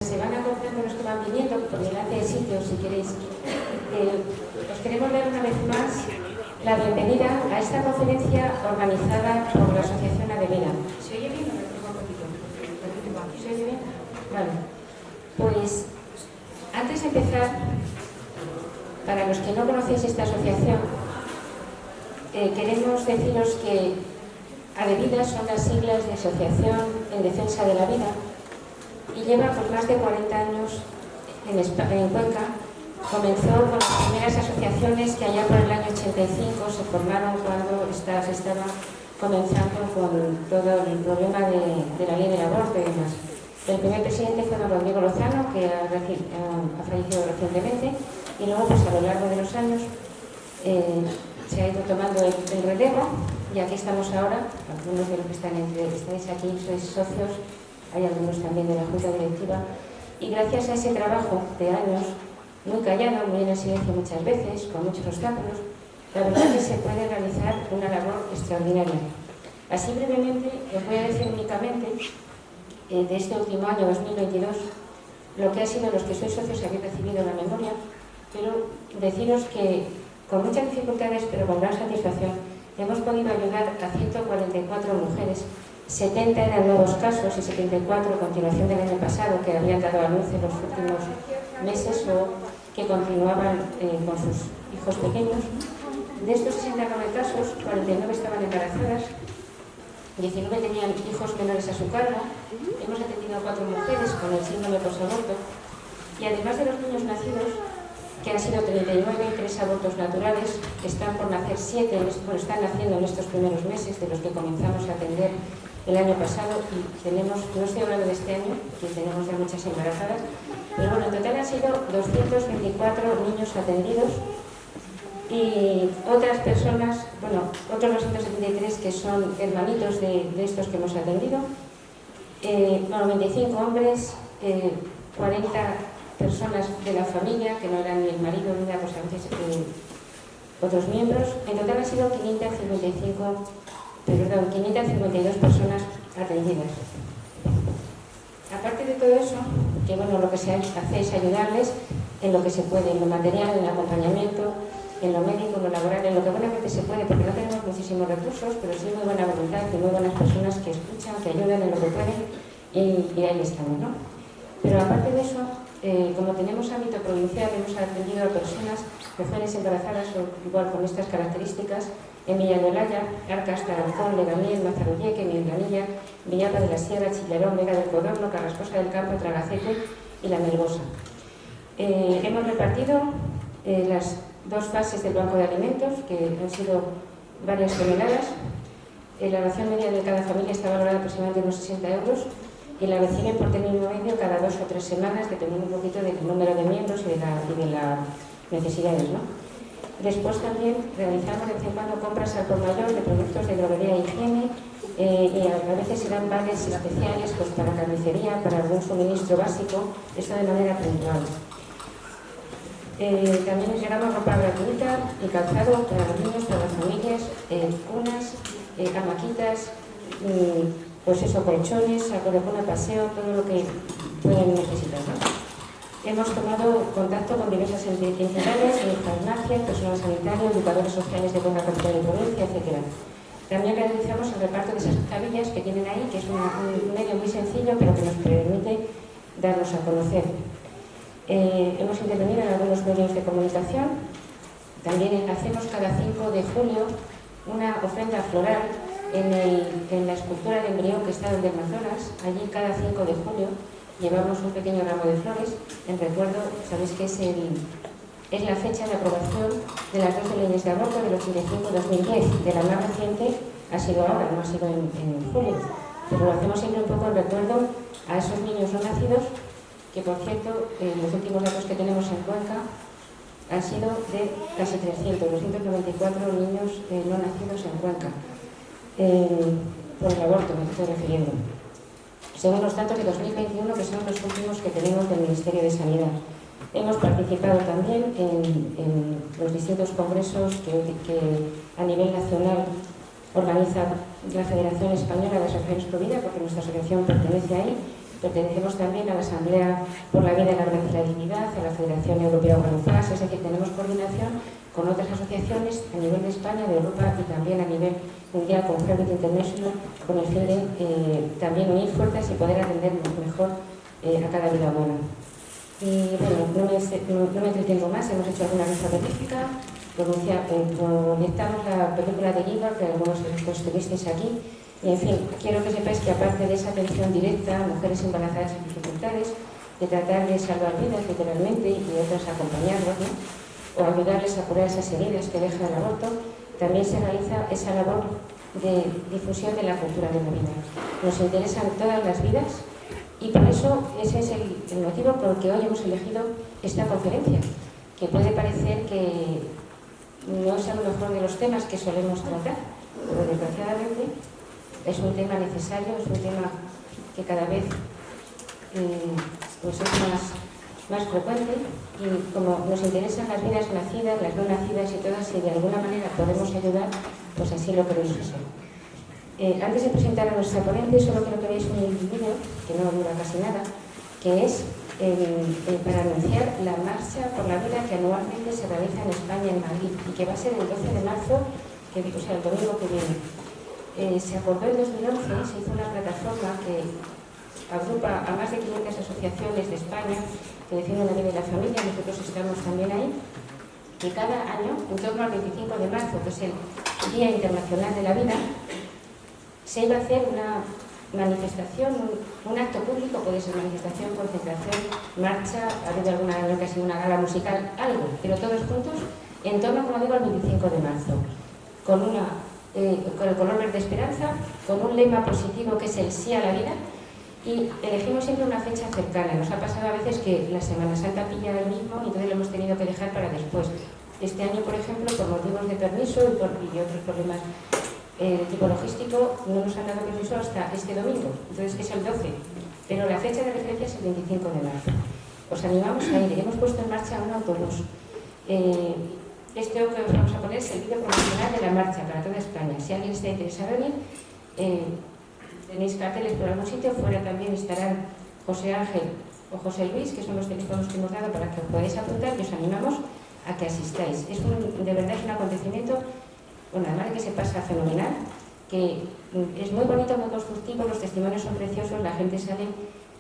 Se van acordando los que van viniendo por delante del sitio, si queréis. Os queremos dar una vez más la bienvenida a esta conferencia organizada por la Asociación Adevina. ¿Se oye bien o me tengo un poquito? ¿Se oye bien? Vale. Pues antes de empezar, para los que no conocéis esta asociación, queremos deciros que Adevida son las siglas de Asociación en Defensa de la Vida y lleva por más de 40 años en Cuenca. Comenzó con las primeras asociaciones que allá por el año 85 se formaron cuando se estaba comenzando con todo el problema de la ley del aborto y demás. El primer presidente fue don Rodrigo Lozano, que ha fallecido recientemente, y luego pues a lo largo de los años se ha ido tomando el relevo, y aquí estamos ahora. Algunos de los que estáis aquí sois socios, hay algunos también de la Junta Directiva, y gracias a ese trabajo de años, muy callado, muy en el silencio muchas veces, con muchos obstáculos, la verdad es que se puede realizar una labor extraordinaria. Así brevemente, os voy a decir únicamente de este último año, 2022, lo que ha sido. Los que sois socios habéis recibido la memoria, pero deciros que con muchas dificultades, pero con gran satisfacción, hemos podido ayudar a 144 mujeres. 70 eran nuevos casos y 74 a continuación del año pasado que habían dado a luz en los últimos meses o que continuaban con sus hijos pequeños. De estos 69 casos, 49 estaban embarazadas, 19 tenían hijos menores a su cargo. Hemos atendido a 4 mujeres con el síndrome posaborto, y además de los niños nacidos, que han sido 39, 3 abortos naturales, están por nacer 7, están naciendo en estos primeros meses de los que comenzamos a atender el año pasado, y tenemos, no estoy hablando de este año, que tenemos ya muchas embarazadas, pero bueno, en total han sido 224 niños atendidos, y otras personas, bueno, otros 273 que son hermanitos de estos que hemos atendido, 95 hombres, 40 personas de la familia, que no eran ni el marido ni nada, pues a veces otros miembros. En total han sido 552 personas atendidas. Aparte de todo eso, que bueno, lo que se hace es ayudarles en lo que se puede, en lo material, en el acompañamiento, en lo médico, en lo laboral, en lo que buenamente se puede, porque no tenemos muchísimos recursos, pero sí muy buena voluntad y muy buenas personas que escuchan, que ayudan en lo que pueden, y ahí estamos, ¿no? Pero aparte de eso, como tenemos ámbito provincial, hemos atendido a personas, mujeres embarazadas o igual con estas características, en Villa de Olaya, Arcas, Tarazón, Leganés, Mazarulleque, Mienganilla, Villapa de la Sierra, Chillarón, Vega del Codorno, Carrascosa del Campo, Tragacete y La Melgosa. Hemos repartido las 2 fases del banco de alimentos, que han sido varias toneladas. La ración media de cada familia está valorada aproximadamente en unos 60 euros, y la reciben por término medio cada 2 o 3 semanas, dependiendo un poquito del número de miembros y de las necesidades, ¿no? Después también realizamos de vez en cuando compras al por mayor de productos de droguería e higiene, y a veces se dan vales especiales pues, para carnicería, para algún suministro básico, esto de manera puntual. También entregamos ropa gratuita y calzado para los niños, para las familias, cunas, hamaquitas, pues eso, colchones, saco de cuna, paseo, todo lo que pueden necesitar, ¿no? Hemos tomado contacto con diversas entidades, farmacias, personal sanitario, educadores sociales de Cuenca Capital y Provincia, etc. También realizamos el reparto de esas tablillas que tienen ahí, que es un medio muy sencillo, pero que nos permite darnos a conocer. Hemos intervenido en algunos medios de comunicación. También hacemos cada 5 de julio una ofrenda floral en la escultura de embrión que está en el Amazonas. Allí cada 5 de julio llevamos un pequeño ramo de flores en recuerdo. Sabéis que es la fecha de aprobación de las 2 leyes de aborto del 85-2010. De la más reciente ha sido ahora, no ha sido en julio, pero lo hacemos siempre un poco en recuerdo a esos niños no nacidos, que por cierto, los últimos datos que tenemos en Cuenca han sido de casi 294 niños no nacidos en Cuenca. Por el aborto me estoy refiriendo, según los datos de 2021, que son los últimos que tenemos del Ministerio de Sanidad. Hemos participado también en los distintos congresos que a nivel nacional organiza la Federación Española de Asociaciones Pro Vida, porque nuestra asociación pertenece ahí, Pertenecemos también a la Asamblea por la Vida y la Orden de la Dignidad, a la Federación Europea Organizadas, es decir, tenemos coordinación con otras asociaciones a nivel de España, de Europa y también a nivel mundial con Health International, con el fin de también unir fuerzas y poder atender mejor a cada vida humana. Y bueno, no me entretengo más, hemos hecho alguna lista específica, proyectamos la película de Giga, que algunos de vosotros estuvisteis aquí, y en fin, quiero que sepáis que aparte de esa atención directa a mujeres embarazadas en dificultades, de tratar de salvar vidas literalmente y otras acompañarlas, ¿no? O ayudarles a curar esas heridas que deja el aborto, también se realiza esa labor de difusión de la cultura de la vida. Nos interesan todas las vidas y por eso ese es el motivo por el que hoy hemos elegido esta conferencia, que puede parecer que no es a lo mejor de los temas que solemos tratar, pero desgraciadamente es un tema necesario, es un tema que cada vez pues es más frecuente, y como nos interesan las vidas nacidas, las no nacidas y todas, si de alguna manera podemos ayudar, pues así lo queremos hacer. Antes de presentar a nuestra ponente, solo quiero que veáis un vídeo, que no dura casi nada, que es para anunciar la Marcha por la Vida que anualmente se realiza en España, en Madrid, y que va a ser el 12 de marzo, o sea, el domingo que viene. Se acordó en 2011, se hizo una plataforma que agrupa a más de 500 asociaciones de España que defienden la vida y la familia, nosotros estamos también ahí, que cada año, en torno al 25 de marzo, que es el Día Internacional de la Vida, se iba a hacer una manifestación, un acto público, puede ser manifestación, concentración, marcha, ha habido alguna ocasión una gala musical, algo, pero todos juntos, en torno, como digo, al 25 de marzo, con el color verde esperanza, con un lema positivo que es el sí a la vida, y elegimos siempre una fecha cercana. Nos ha pasado a veces que la Semana Santa pilla el mismo y entonces lo hemos tenido que dejar para después. Este año, por ejemplo, por motivos de permiso y otros problemas de tipo logístico, no nos han dado permiso hasta este domingo, entonces es el 12, pero la fecha de referencia es el 25 de marzo. Os animamos a ir, hemos puesto en marcha un autobús. Esto que os vamos a poner es el vídeo promocional de la marcha para toda España. Si alguien está interesado en ir, tenéis carteles por algún sitio, fuera también estarán José Ángel o José Luis, que son los teléfonos que hemos dado para que os podáis apuntar, y os animamos a que asistáis. De verdad es un acontecimiento, bueno, además de que se pasa fenomenal, que es muy bonito, muy constructivo, los testimonios son preciosos, la gente sale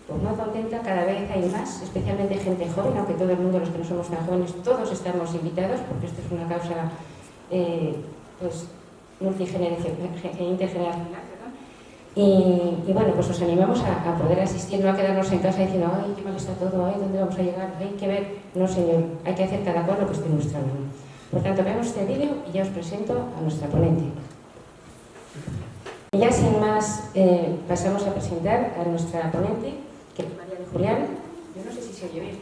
pues muy contenta, cada vez hay más, especialmente gente joven, aunque todo el mundo, los que no somos tan jóvenes, todos estamos invitados, porque esto es una causa pues intergeneracional. Y bueno, pues os animamos a poder asistir, no a quedarnos en casa diciendo, ay, qué mal está todo, ay, ¿dónde vamos a llegar? Hay que ver, no señor, hay que hacer cada cual lo que esté en nuestra mano. Por tanto, veamos este vídeo y ya os presento a nuestra ponente. Y ya sin más, pasamos a presentar a nuestra ponente, que es María de Julián. Yo no sé si se oye bien.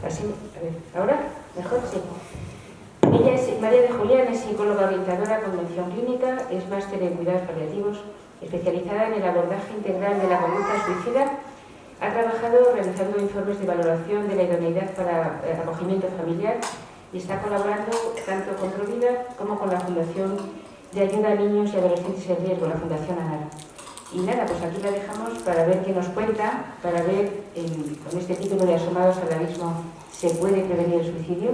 Así, a ver, ¿ahora? ¿Mejor? Sí. Ella es María de Julián, es psicóloga orientadora con mención clínica, es máster en cuidados paliativos, especializada en el abordaje integral de la conducta suicida. Ha trabajado realizando informes de valoración de la idoneidad para acogimiento familiar y está colaborando tanto con Provida como con la Fundación de Ayuda a Niños y Adolescentes en Riesgo, la Fundación ANAR. Y nada, pues aquí la dejamos para ver qué nos cuenta, para ver, con este título de Asomados al Abismo, ¿se puede prevenir el suicidio?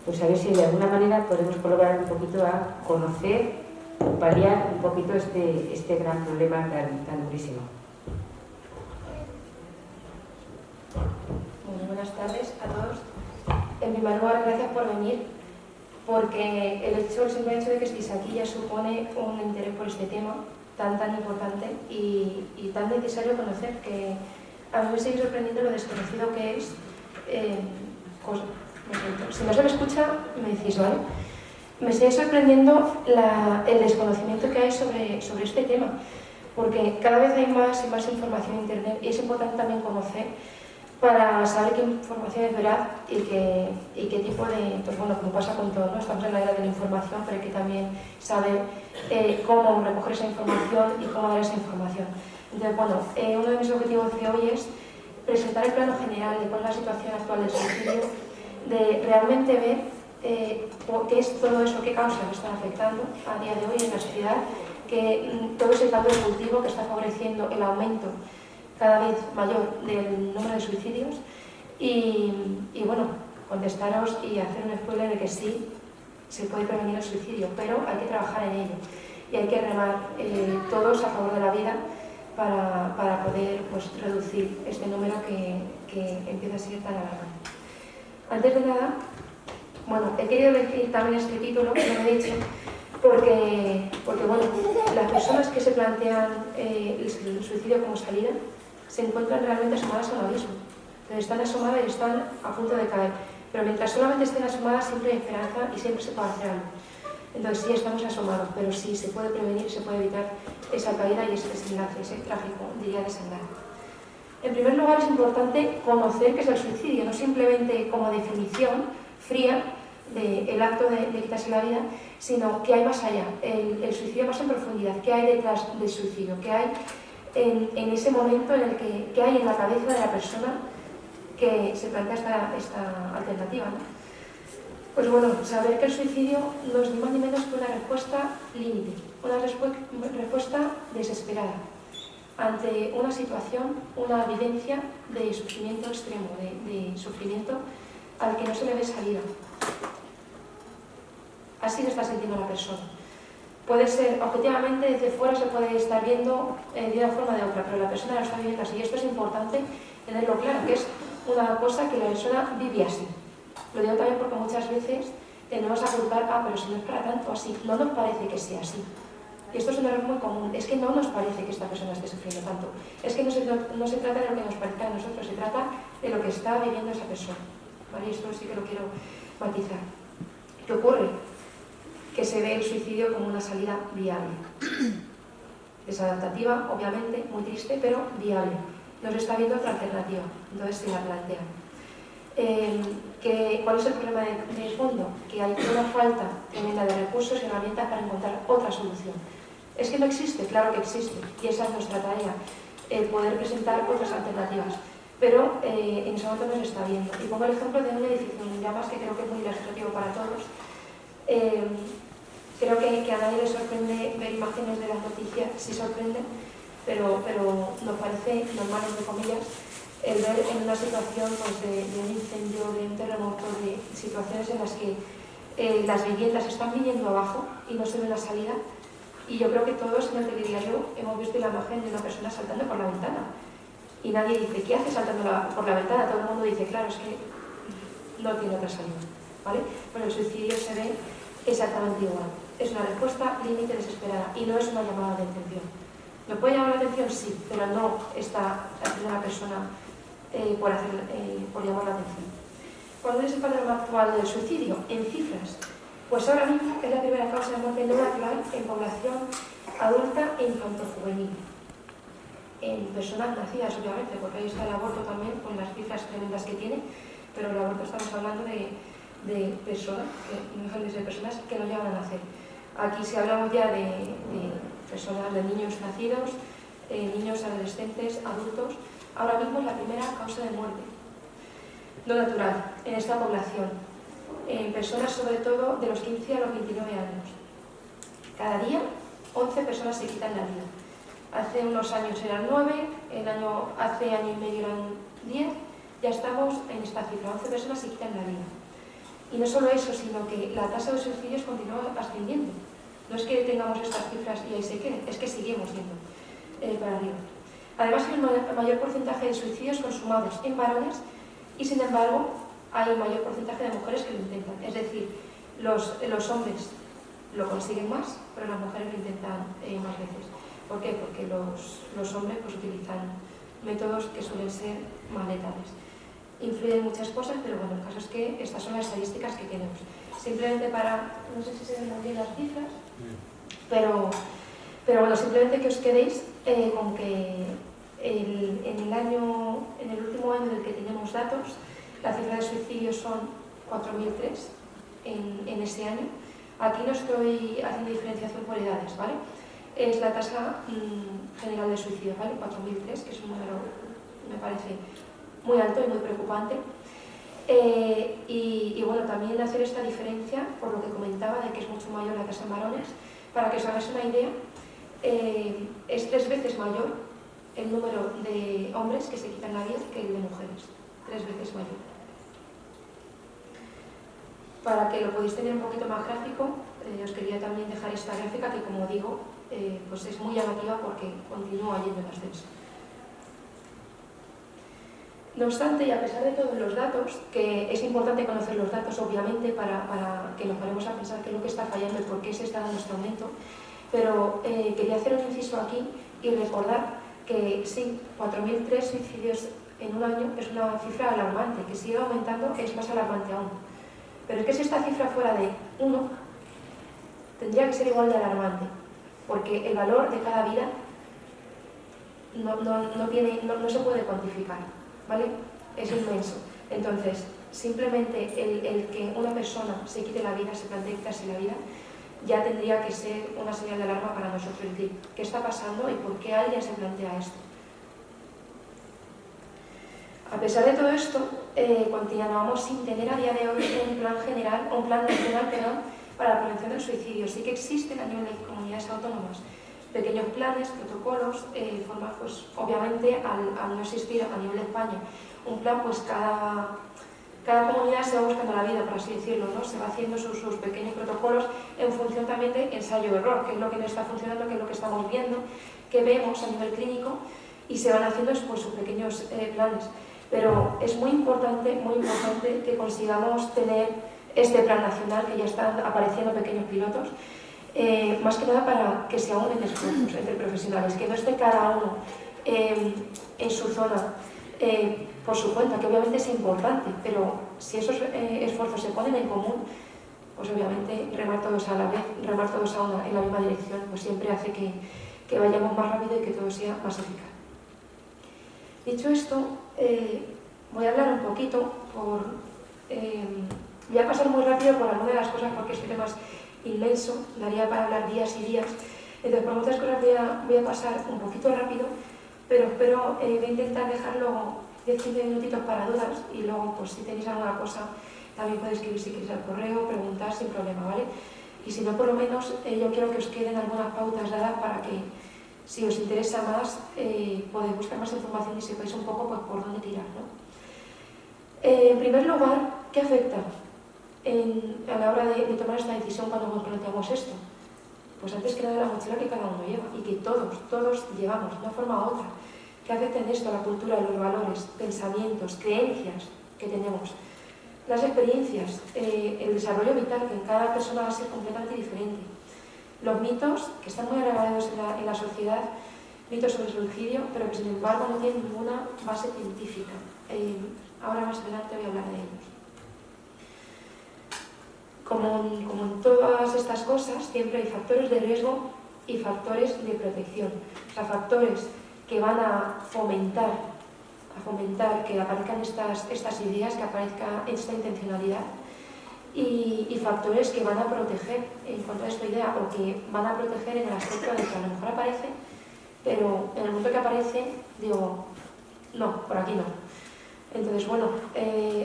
Pues a ver si de alguna manera podemos colaborar un poquito a conocer o paliar un poquito este gran problema tan durísimo. Muy buenas tardes a todos. En primer lugar, gracias por venir, porque el simple hecho de que estéis aquí ya supone un interés por este tema tan importante y tan necesario conocer, que a mí me sigue sorprendiendo lo desconocido que es. Si no se me escucha, me decís, ¿vale? Me sigue sorprendiendo el desconocimiento que hay sobre este tema, porque cada vez hay más y más información en Internet y es importante también conocer para saber qué información es veraz y qué tipo de, pues bueno, como pasa con todo, ¿no? Estamos en la era de la información, pero hay que también saber cómo recoger esa información y cómo dar esa información. Entonces, bueno, uno de mis objetivos de hoy es presentar el plano general de cuál es la situación actual del suicidio, de realmente ver qué es todo eso, qué causas están afectando a día de hoy en la sociedad, todo ese cambio de cultivo que está favoreciendo el aumento cada vez mayor del número de suicidios y bueno, contestaros y hacer un spoiler de que sí se puede prevenir el suicidio, pero hay que trabajar en ello y hay que remar todos a favor de la vida para poder pues, reducir este número que empieza a ser tan alarmante. Antes de nada, bueno, he querido elegir también este título, que lo he dicho, porque bueno, las personas que se plantean el suicidio como salida se encuentran realmente asomadas a un abismo. Entonces están asomadas y están a punto de caer. Pero mientras solamente estén asomadas siempre hay esperanza y siempre se puede hacer algo. Entonces sí estamos asomados, pero sí se puede prevenir, se puede evitar esa caída y ese desenlace, ese trágico, diría, desenlace. En primer lugar es importante conocer qué es el suicidio, no simplemente como definición fría del acto de quitarse la vida, sino qué hay más allá, el suicidio más en profundidad, qué hay detrás del suicidio, qué hay en ese momento en el que hay en la cabeza de la persona que se plantea esta alternativa, ¿no? Pues bueno, saber que el suicidio no es ni más ni menos que una respuesta límite, una respuesta desesperada ante una situación, una vivencia de sufrimiento extremo, de sufrimiento al que no se le ve salida. Así lo está sintiendo la persona. Puede ser, objetivamente, desde fuera se puede estar viendo de una forma o de otra, pero la persona lo está viviendo así. Y esto es importante tenerlo claro, que es una cosa que la persona vive así. Lo digo también porque muchas veces tenemos a culpar, pero si no es para tanto así, no nos parece que sea así. Y esto es un error muy común, es que no nos parece que esta persona esté sufriendo tanto. Es que no se trata de lo que nos parezca a nosotros, se trata de lo que está viviendo esa persona. ¿Vale? Y esto sí que lo quiero matizar. ¿Qué ocurre? Que se ve el suicidio como una salida viable. Desadaptativa, obviamente, muy triste, pero viable. No se está viendo otra alternativa, entonces se la plantea. ¿Cuál es el problema de fondo? Que hay una falta tremenda de recursos y herramientas para encontrar otra solución. ¿Es que no existe? Claro que existe, y esa es nuestra tarea, poder presentar otras alternativas. Pero en ese momento no se está viendo. Y pongo el ejemplo de un edificio en llamas que creo que es muy ilustrativo para todos. Creo que a nadie le sorprende ver imágenes de las noticias, sí sorprende, pero nos parece normal, entre comillas, el ver en una situación pues, de un incendio, de un terremoto, de situaciones en las que las viviendas están viniendo abajo y no se ve la salida. Y yo creo que todos, en el telediario, hemos visto la imagen de una persona saltando por la ventana. Y nadie dice, ¿qué hace saltando por la ventana? Todo el mundo dice, claro, es que no tiene otra salida. ¿Vale? Bueno, el suicidio se ve exactamente igual. Es una respuesta límite desesperada y no es una llamada de atención. ¿Me puede llamar la atención? Sí, pero no está haciendo una persona por llamar la atención. ¿Cuál es el panorama actual del suicidio? En cifras. Pues ahora mismo es la primera causa de muerte no natural en población adulta e infantojuvenil. En personas nacidas, obviamente, porque ahí está el aborto también, con las cifras tremendas que tiene, pero el aborto estamos hablando de personas, de personas que no llegan a nacer. Aquí si hablamos ya de personas, de niños nacidos, niños, adolescentes, adultos, ahora mismo es la primera causa de muerte no natural en esta población, en personas sobre todo de los 15 a los 29 años. Cada día 11 personas se quitan la vida. Hace unos años eran 9, hace año y medio eran 10, ya estamos en esta cifra, 11 personas se quitan la vida. Y no solo eso, sino que la tasa de suicidios continúa ascendiendo. No es que tengamos estas cifras y ahí se queden, es que seguimos yendo para arriba. Además hay un mayor porcentaje de suicidios consumados en varones y sin embargo hay un mayor porcentaje de mujeres que lo intentan. Es decir, los hombres lo consiguen más, pero las mujeres lo intentan más veces. ¿Por qué? Porque los hombres pues, utilizan métodos que suelen ser más letales. Influyen muchas cosas, pero bueno, el caso es que estas son las estadísticas que tenemos. Simplemente no sé si se ven muy bien las cifras, pero bueno, simplemente que os quedéis con que en el último año del que tenemos datos, la cifra de suicidios son 4.003 en ese año. Aquí no estoy haciendo diferenciación por edades, ¿vale? Es la tasa general de suicidio, ¿vale? 4.003, que es un número, me parece, muy alto y muy preocupante. Y bueno, también hacer esta diferencia, por lo que comentaba, de que es mucho mayor la tasa en varones, para que os hagáis una idea, es 3 veces mayor el número de hombres que se quitan la vida que el de mujeres, 3 veces mayor. Para que lo podáis tener un poquito más gráfico, os quería también dejar esta gráfica que, como digo, pues es muy llamativa porque continúa yendo en ascenso. No obstante, y a pesar de todos los datos, que es importante conocer los datos obviamente para que nos paremos a pensar qué es lo que está fallando y por qué se está dando este aumento, pero quería hacer un inciso aquí y recordar que sí, 4.003 suicidios en un año es una cifra alarmante, que sigue aumentando es más alarmante aún. Pero es que si esta cifra fuera de 1, tendría que ser igual de alarmante, porque el valor de cada vida no se puede cuantificar, ¿vale? Es inmenso. Entonces, simplemente el que una persona se quite la vida, se plantee quitarse la vida, ya tendría que ser una señal de alarma para nosotros, es decir, ¿qué está pasando y por qué alguien se plantea esto? A pesar de todo esto, continuamos sin tener a día de hoy un plan nacional para la prevención del suicidio. Sí que existen a nivel de comunidades autónomas pequeños planes, protocolos, pues, obviamente al no existir a nivel de España un plan, pues cada comunidad se va buscando la vida, por así decirlo, ¿no? Se va haciendo sus pequeños protocolos en función también de ensayo-error, qué es lo que no está funcionando, qué es lo que estamos viendo, qué vemos a nivel clínico, y se van haciendo pues, sus pequeños planes. Pero es muy importante que consigamos tener este plan nacional, que ya están apareciendo pequeños pilotos, más que nada para que se unen esfuerzos entre profesionales, que no esté cada uno en su zona por su cuenta, que obviamente es importante, pero si esos esfuerzos se ponen en común, pues obviamente remar todos a la vez, remar todos en la misma dirección, pues siempre hace que vayamos más rápido y que todo sea más eficaz. Dicho esto, voy a hablar un poquito voy a pasar muy rápido por algunas de las cosas porque este tema es inmenso, daría para hablar días y días. Entonces, por muchas cosas voy a pasar un poquito rápido, pero espero, voy a intentar dejarlo 10-15 minutitos para dudas y luego, pues si tenéis alguna cosa, también podéis escribir si queréis al correo, preguntar sin problema, ¿vale? Y si no, por lo menos, yo quiero que os queden algunas pautas dadas para que, si os interesa más, podéis buscar más información y sepáis un poco pues, por dónde tirar, ¿no? En primer lugar, ¿qué afecta a la hora de tomar esta decisión cuando nos planteamos esto? Pues antes que nada la mochila que cada uno lleva y que todos llevamos, de una forma u otra. ¿Qué afecta en esto a la cultura, los valores, pensamientos, creencias que tenemos? Las experiencias, el desarrollo vital, que en cada persona va a ser completamente diferente. Los mitos, que están muy arraigados en la sociedad, mitos sobre el suicidio, pero que sin embargo no tienen ninguna base científica. Ahora más adelante voy a hablar de ellos. Como en todas estas cosas, siempre hay factores de riesgo y factores de protección. O sea, factores que van a fomentar que aparezcan estas ideas, que aparezca esta intencionalidad, y factores que van a proteger en contra de esta idea, o que van a proteger en el aspecto de que a lo mejor aparece, pero en el momento que aparece, digo, no, por aquí no. Entonces, bueno,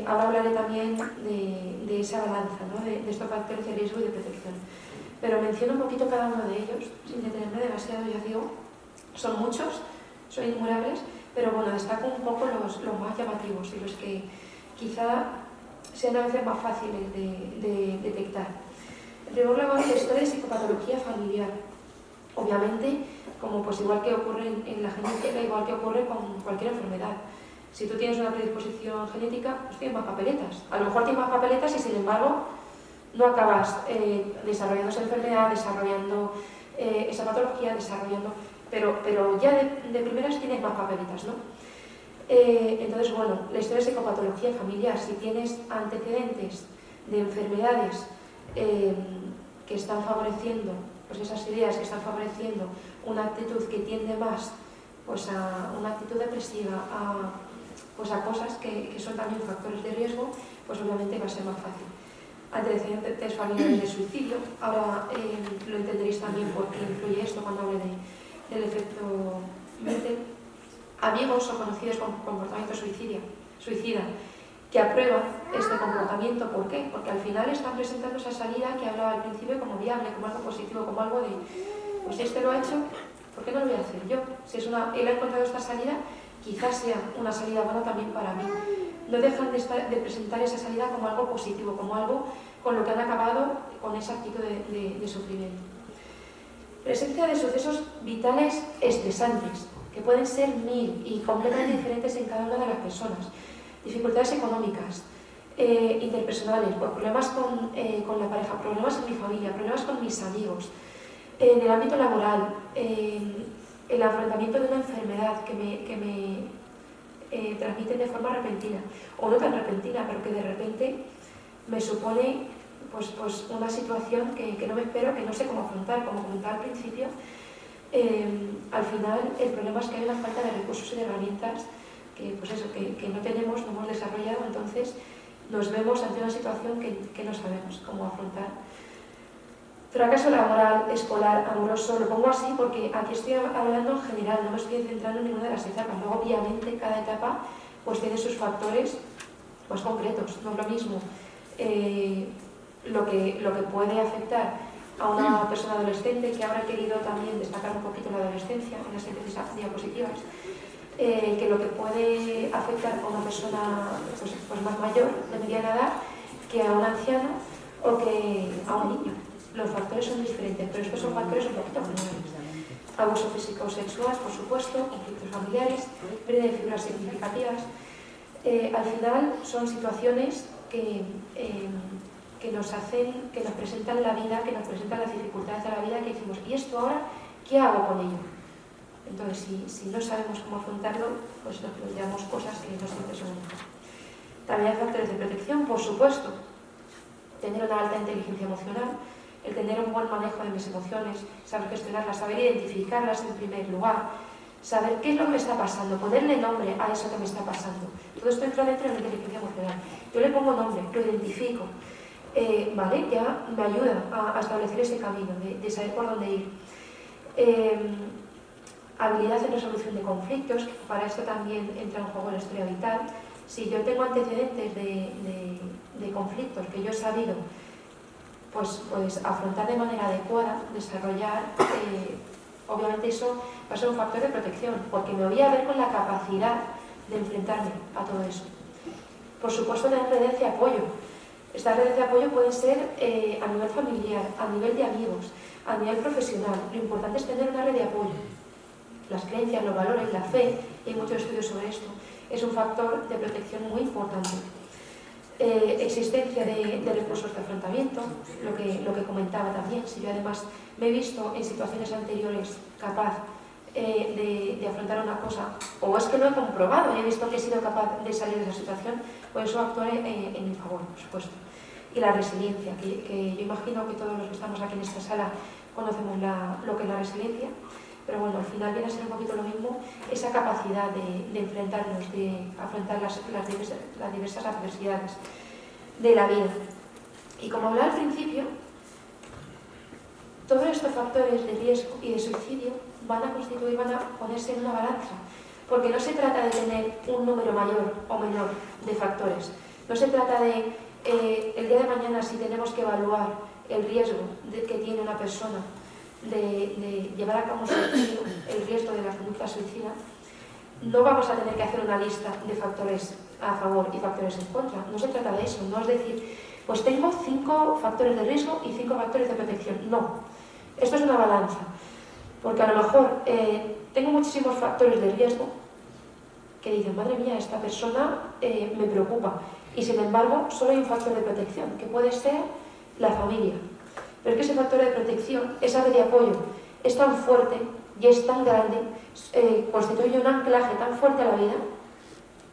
ahora hablaré también de esa balanza, ¿no? de estos factores de riesgo y de protección. Pero menciono un poquito cada uno de ellos, sin detenerme demasiado, ya digo, son muchos, son innumerables, pero bueno, destaco un poco los más llamativos y los que quizá sean a veces más fáciles de detectar. En primer lugar, la historia de psicopatología familiar. Obviamente, como pues igual que ocurre en la genética, igual que ocurre con cualquier enfermedad. Si tú tienes una predisposición genética, pues tienes más papeletas. A lo mejor tienes más papeletas y sin embargo no acabas desarrollando esa enfermedad, desarrollando esa patología, pero ya de primeras tienes más papeletas, ¿no? Entonces, bueno, la historia de psicopatología familiar, si tienes antecedentes de enfermedades que están favoreciendo, pues esas ideas que están favoreciendo una actitud que tiende más pues a una actitud depresiva, a cosas que son también factores de riesgo, pues obviamente va a ser más fácil. Antecedentes familiares de suicidio, ahora lo entenderéis también porque influye esto cuando hable del efecto Mendel. Amigos o conocidos con comportamiento suicida que aprueban este comportamiento. ¿Por qué? Porque al final están presentando esa salida que hablaba al principio como viable, como algo positivo, como algo de, pues si este lo ha hecho, ¿por qué no lo voy a hacer yo? Si él ha encontrado esta salida, quizás sea una salida buena también para mí. No dejan de presentar esa salida como algo positivo, como algo con lo que han acabado con esa actitud de sufrimiento. Presencia de sucesos vitales estresantes, que pueden ser 1000 y completamente diferentes en cada una de las personas. Dificultades económicas, interpersonales, problemas con la pareja, problemas en mi familia, problemas con mis amigos, en el ámbito laboral, el afrontamiento de una enfermedad que me transmiten de forma repentina, o no tan repentina, pero que de repente me supone pues una situación que no me espero, que no sé cómo afrontar. Como comentaba al principio, al final el problema es que hay una falta de recursos y de herramientas que no tenemos, no hemos desarrollado, entonces nos vemos ante una situación que no sabemos cómo afrontar. Fracaso laboral, escolar, amoroso, lo pongo así porque aquí estoy hablando en general, no me estoy centrando en ninguna de las etapas. Luego, obviamente, cada etapa pues tiene sus factores más concretos. No es lo mismo lo que puede afectar a una persona adolescente, que ahora he querido también destacar un poquito la adolescencia en las siguientes diapositivas, que lo que puede afectar a una persona pues más mayor, de mediana edad, que a un anciano o que a un niño. Los factores son diferentes, pero estos son factores un poquito menores. Abuso físico o sexual, por supuesto, conflictos familiares, pérdida de figuras significativas. Al final son situaciones que nos presentan la vida, que nos presentan las dificultades de la vida, que decimos, ¿y esto ahora qué hago con ello? Entonces, si no sabemos cómo afrontarlo, pues nos planteamos cosas que no siempre son únicas. También hay factores de protección, por supuesto. Tener una alta inteligencia emocional, el tener un buen manejo de mis emociones, saber gestionarlas, saber identificarlas en primer lugar, saber qué es lo que me está pasando, ponerle nombre a eso que me está pasando. Todo esto entra dentro de la inteligencia emocional. Yo le pongo nombre, lo identifico, ¿vale? Ya me ayuda a establecer ese camino, de saber por dónde ir. Habilidad en resolución de conflictos, para esto también entra en juego la historia vital. Si yo tengo antecedentes de conflictos que yo he sabido pues afrontar de manera adecuada, desarrollar, obviamente eso va a ser un factor de protección, porque me voy a ver con la capacidad de enfrentarme a todo eso. Por supuesto, tener redes de apoyo. Estas redes de apoyo pueden ser a nivel familiar, a nivel de amigos, a nivel profesional. Lo importante es tener una red de apoyo. Las creencias, los valores, la fe, y hay muchos estudios sobre esto, es un factor de protección muy importante. Existencia de recursos de afrontamiento, lo que comentaba también. Si yo además me he visto en situaciones anteriores capaz de afrontar una cosa, o es que lo he comprobado y he visto que he sido capaz de salir de esa situación, pues eso actúa en mi favor, por supuesto. Y la resiliencia, que yo imagino que todos los que estamos aquí en esta sala conocemos lo que es la resiliencia, pero bueno, al final viene a ser un poquito lo mismo, esa capacidad de enfrentarnos, de afrontar las diversas adversidades de la vida. Y como hablaba al principio, todos estos factores de riesgo y de suicidio van a ponerse en una balanza, porque no se trata de tener un número mayor o menor de factores, no se trata de el día de mañana, si tenemos que evaluar el riesgo que tiene una persona de llevar a cabo un suicidio, el riesgo de la conducta suicida, no vamos a tener que hacer una lista de factores a favor y factores en contra. No se trata de eso, no es decir, pues tengo 5 factores de riesgo y 5 factores de protección. No, esto es una balanza, porque a lo mejor tengo muchísimos factores de riesgo que dicen, madre mía, esta persona me preocupa, y sin embargo solo hay un factor de protección, que puede ser la familia. Pero es que ese factor de protección, esa red de apoyo, es tan fuerte y es tan grande, constituye un anclaje tan fuerte a la vida,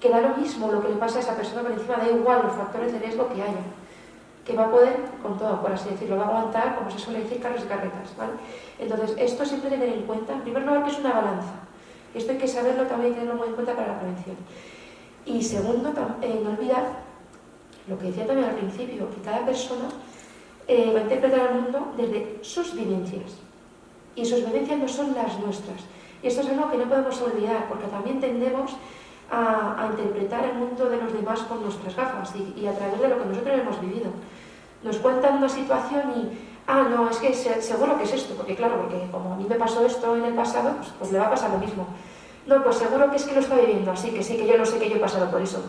que da lo mismo lo que le pasa a esa persona por encima, da igual los factores de riesgo que haya, que va a poder con todo, por así decirlo, va a aguantar, como se suele decir, carros y carretas, ¿vale? Entonces, esto siempre tener en cuenta, en primer lugar, que es una balanza. Esto hay que saberlo también y tenerlo muy en cuenta para la prevención. Y segundo, no olvidar lo que decía también al principio, que cada persona va a interpretar el mundo desde sus vivencias. Y sus vivencias no son las nuestras. Y esto es algo que no podemos olvidar, porque también tendemos a interpretar el mundo de los demás con nuestras gafas y a través de lo que nosotros hemos vivido. Nos cuentan una situación y ah, no, es que seguro que es esto, porque claro, porque como a mí me pasó esto en el pasado, pues le va a pasar lo mismo. No, pues seguro que es que lo está viviendo así, que sí, que yo no sé que yo he pasado por eso.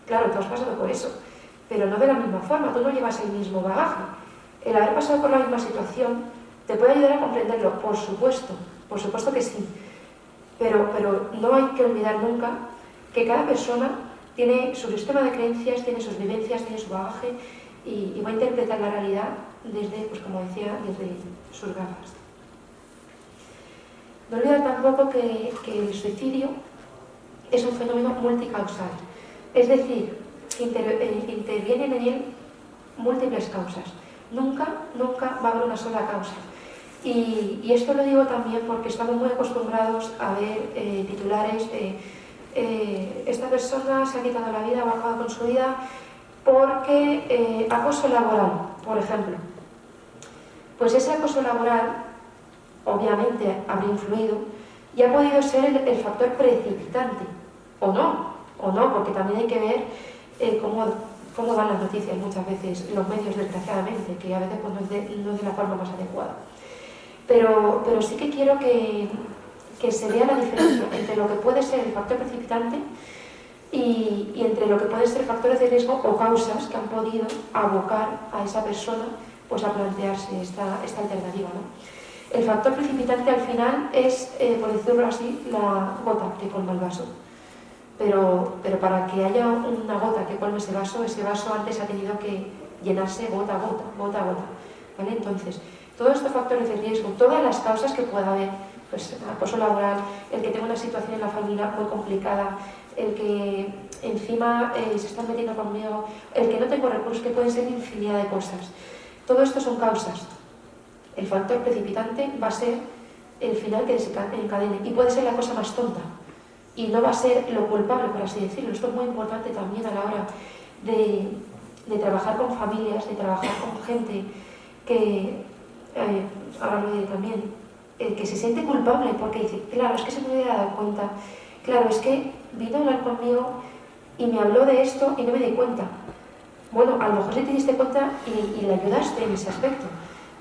Claro, tú has pasado por eso, pero no de la misma forma, tú no llevas el mismo bagaje. El haber pasado por la misma situación te puede ayudar a comprenderlo, por supuesto que sí. Pero no hay que olvidar nunca que cada persona tiene su sistema de creencias, tiene sus vivencias, tiene su bagaje y va a interpretar la realidad desde, pues como decía, desde sus gafas. No olvidar tampoco que el suicidio es un fenómeno multicausal, es decir, intervienen en él múltiples causas. Nunca va a haber una sola causa. Y esto lo digo también porque estamos muy acostumbrados a ver titulares de esta persona se ha quitado la vida o ha acabado con su vida porque acoso laboral, por ejemplo. Pues ese acoso laboral obviamente habrá influido y ha podido ser el factor precipitante, o no, porque también hay que ver cómo van las noticias muchas veces, los medios desgraciadamente, que a veces pues, no es de la forma más adecuada. Pero sí que quiero que se vea la diferencia entre lo que puede ser el factor precipitante y entre lo que pueden ser factores de riesgo o causas que han podido abocar a esa persona pues, a plantearse esta alternativa, ¿no? El factor precipitante al final es, por decirlo así, la gota que colma el vaso. Pero para que haya una gota que colme ese vaso antes ha tenido que llenarse gota a gota, ¿vale? Entonces, todos estos factores de riesgo, todas las causas que pueda haber, pues acoso laboral, el que tenga una situación en la familia muy complicada, el que encima se están metiendo conmigo, el que no tengo recursos, que pueden ser infinidad de cosas. Todo esto son causas. El factor precipitante va a ser el final que desencadene y puede ser la cosa más tonta y no va a ser lo culpable, por así decirlo. Esto es muy importante también a la hora de trabajar con familias, de trabajar con gente que, ahora lo diré también, que se siente culpable porque dice, claro, es que se me hubiera dado cuenta, claro, es que vino a hablar conmigo y me habló de esto y no me di cuenta. Bueno, a lo mejor sí te diste cuenta y le ayudaste en ese aspecto,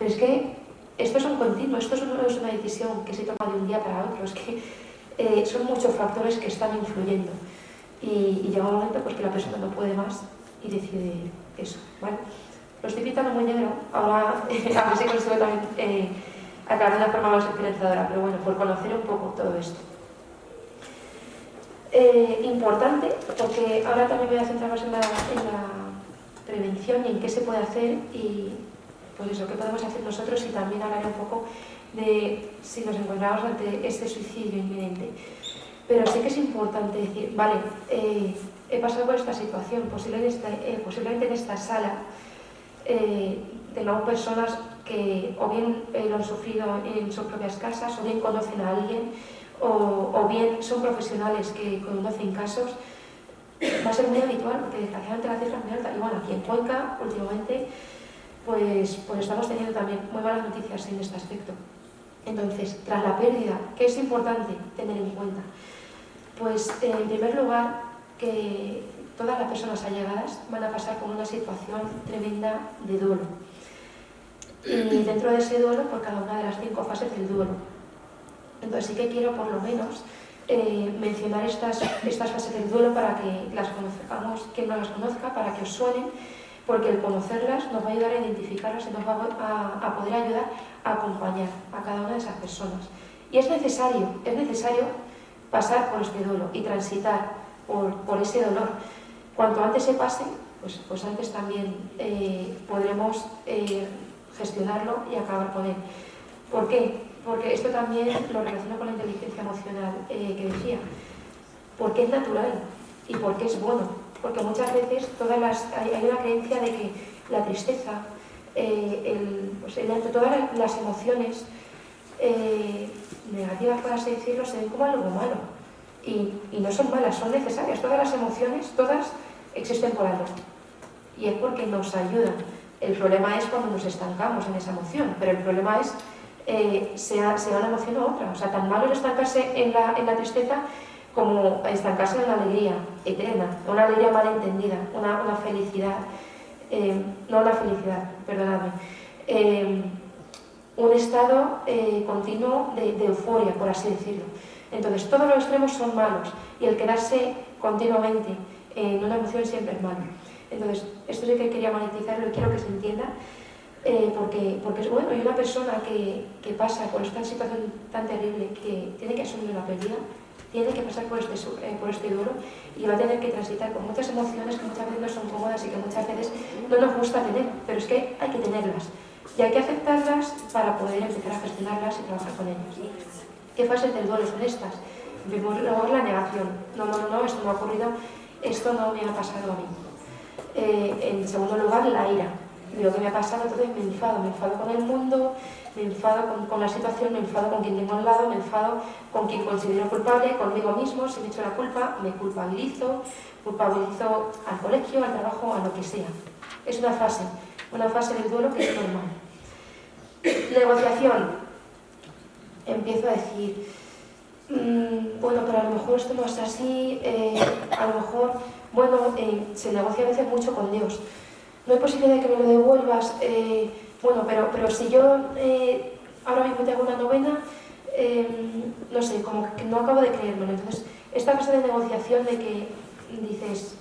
pero es que esto es un continuo, esto no es una decisión que se toma de un día para otro, es que son muchos factores que están influyendo y llega un momento pues, que la persona no puede más y decide eso, ¿vale? Lo estoy pintando muy negro, ahora a ver si consigo también acabar de una forma más esperanzadora, pero bueno, por conocer un poco todo esto. Importante, porque ahora también voy a centrar más en la prevención y en qué se puede hacer y pues eso, qué podemos hacer nosotros y también hablaré un poco de si nos encontramos ante este suicidio inminente. Pero sí que es importante decir, vale, he pasado por esta situación, posiblemente en esta sala tengamos personas que o bien lo han sufrido en sus propias casas, o bien conocen a alguien, o bien son profesionales que conocen casos. Va a ser muy habitual porque desgraciadamente la cifra es muy alta. Y bueno, aquí en Cuenca últimamente pues estamos teniendo también muy malas noticias en este aspecto. Entonces, tras la pérdida, ¿qué es importante tener en cuenta? Pues en primer lugar que todas las personas allegadas van a pasar por una situación tremenda de duelo. Y dentro de ese duelo, por cada una de las 5 fases del duelo. Entonces sí que quiero por lo menos mencionar estas fases del duelo para que las conozcamos, quien no las conozca, para que os suenen, porque el conocerlas nos va a ayudar a identificarlas y nos va a poder ayudar a acompañar a cada una de esas personas. Y es necesario pasar por este duelo y transitar por ese dolor. Cuanto antes se pase, pues antes también podremos gestionarlo y acabar con él. ¿Por qué? Porque esto también lo relaciono con la inteligencia emocional que decía. Porque es natural y porque es bueno. Porque muchas veces hay una creencia de que la tristeza, todas las emociones negativas, por así decirlo, se ven como algo malo. Y no son malas, son necesarias. Todas las emociones, todas existen por algo. Y es porque nos ayudan. El problema es cuando nos estancamos en esa emoción, pero el problema es sea una emoción u otra. O sea, tan malo es estancarse en la tristeza como estancarse en la alegría eterna, una alegría mal entendida, una felicidad, no una felicidad, perdonadme, un estado continuo de euforia, por así decirlo. Entonces, todos los extremos son malos y el quedarse continuamente en una emoción siempre es malo. Entonces, esto sí que quería monetizarlo y quiero que se entienda, porque es bueno. Y una persona que pasa por esta situación tan terrible, que tiene que asumir una pérdida, tiene que pasar por este duelo y va a tener que transitar con muchas emociones que muchas veces no son cómodas y que muchas veces no nos gusta tener, pero es que hay que tenerlas y hay que aceptarlas para poder empezar a gestionarlas y trabajar con ellas. ¿Qué fases del duelo son estas? En primer lugar, la negación. No, esto no ha ocurrido, esto no me ha pasado a mí. En segundo lugar, la ira. Digo, ¿qué me ha pasado? Entonces me enfado con el mundo, me enfado con la situación, me enfado con quien tengo al lado, me enfado con quien considero culpable, conmigo mismo. Si me echo la culpa, me culpabilizo al colegio, al trabajo, a lo que sea. Es una fase del duelo que es normal. Negociación. Empiezo a decir, bueno, pero a lo mejor esto no es así, a lo mejor, bueno, se negocia a veces mucho con Dios. No hay posibilidad de que me lo devuelvas, bueno, pero si yo ahora mismo te hago una novena, no sé, como que no acabo de creérmelo. Entonces, esta fase de negociación de que dices,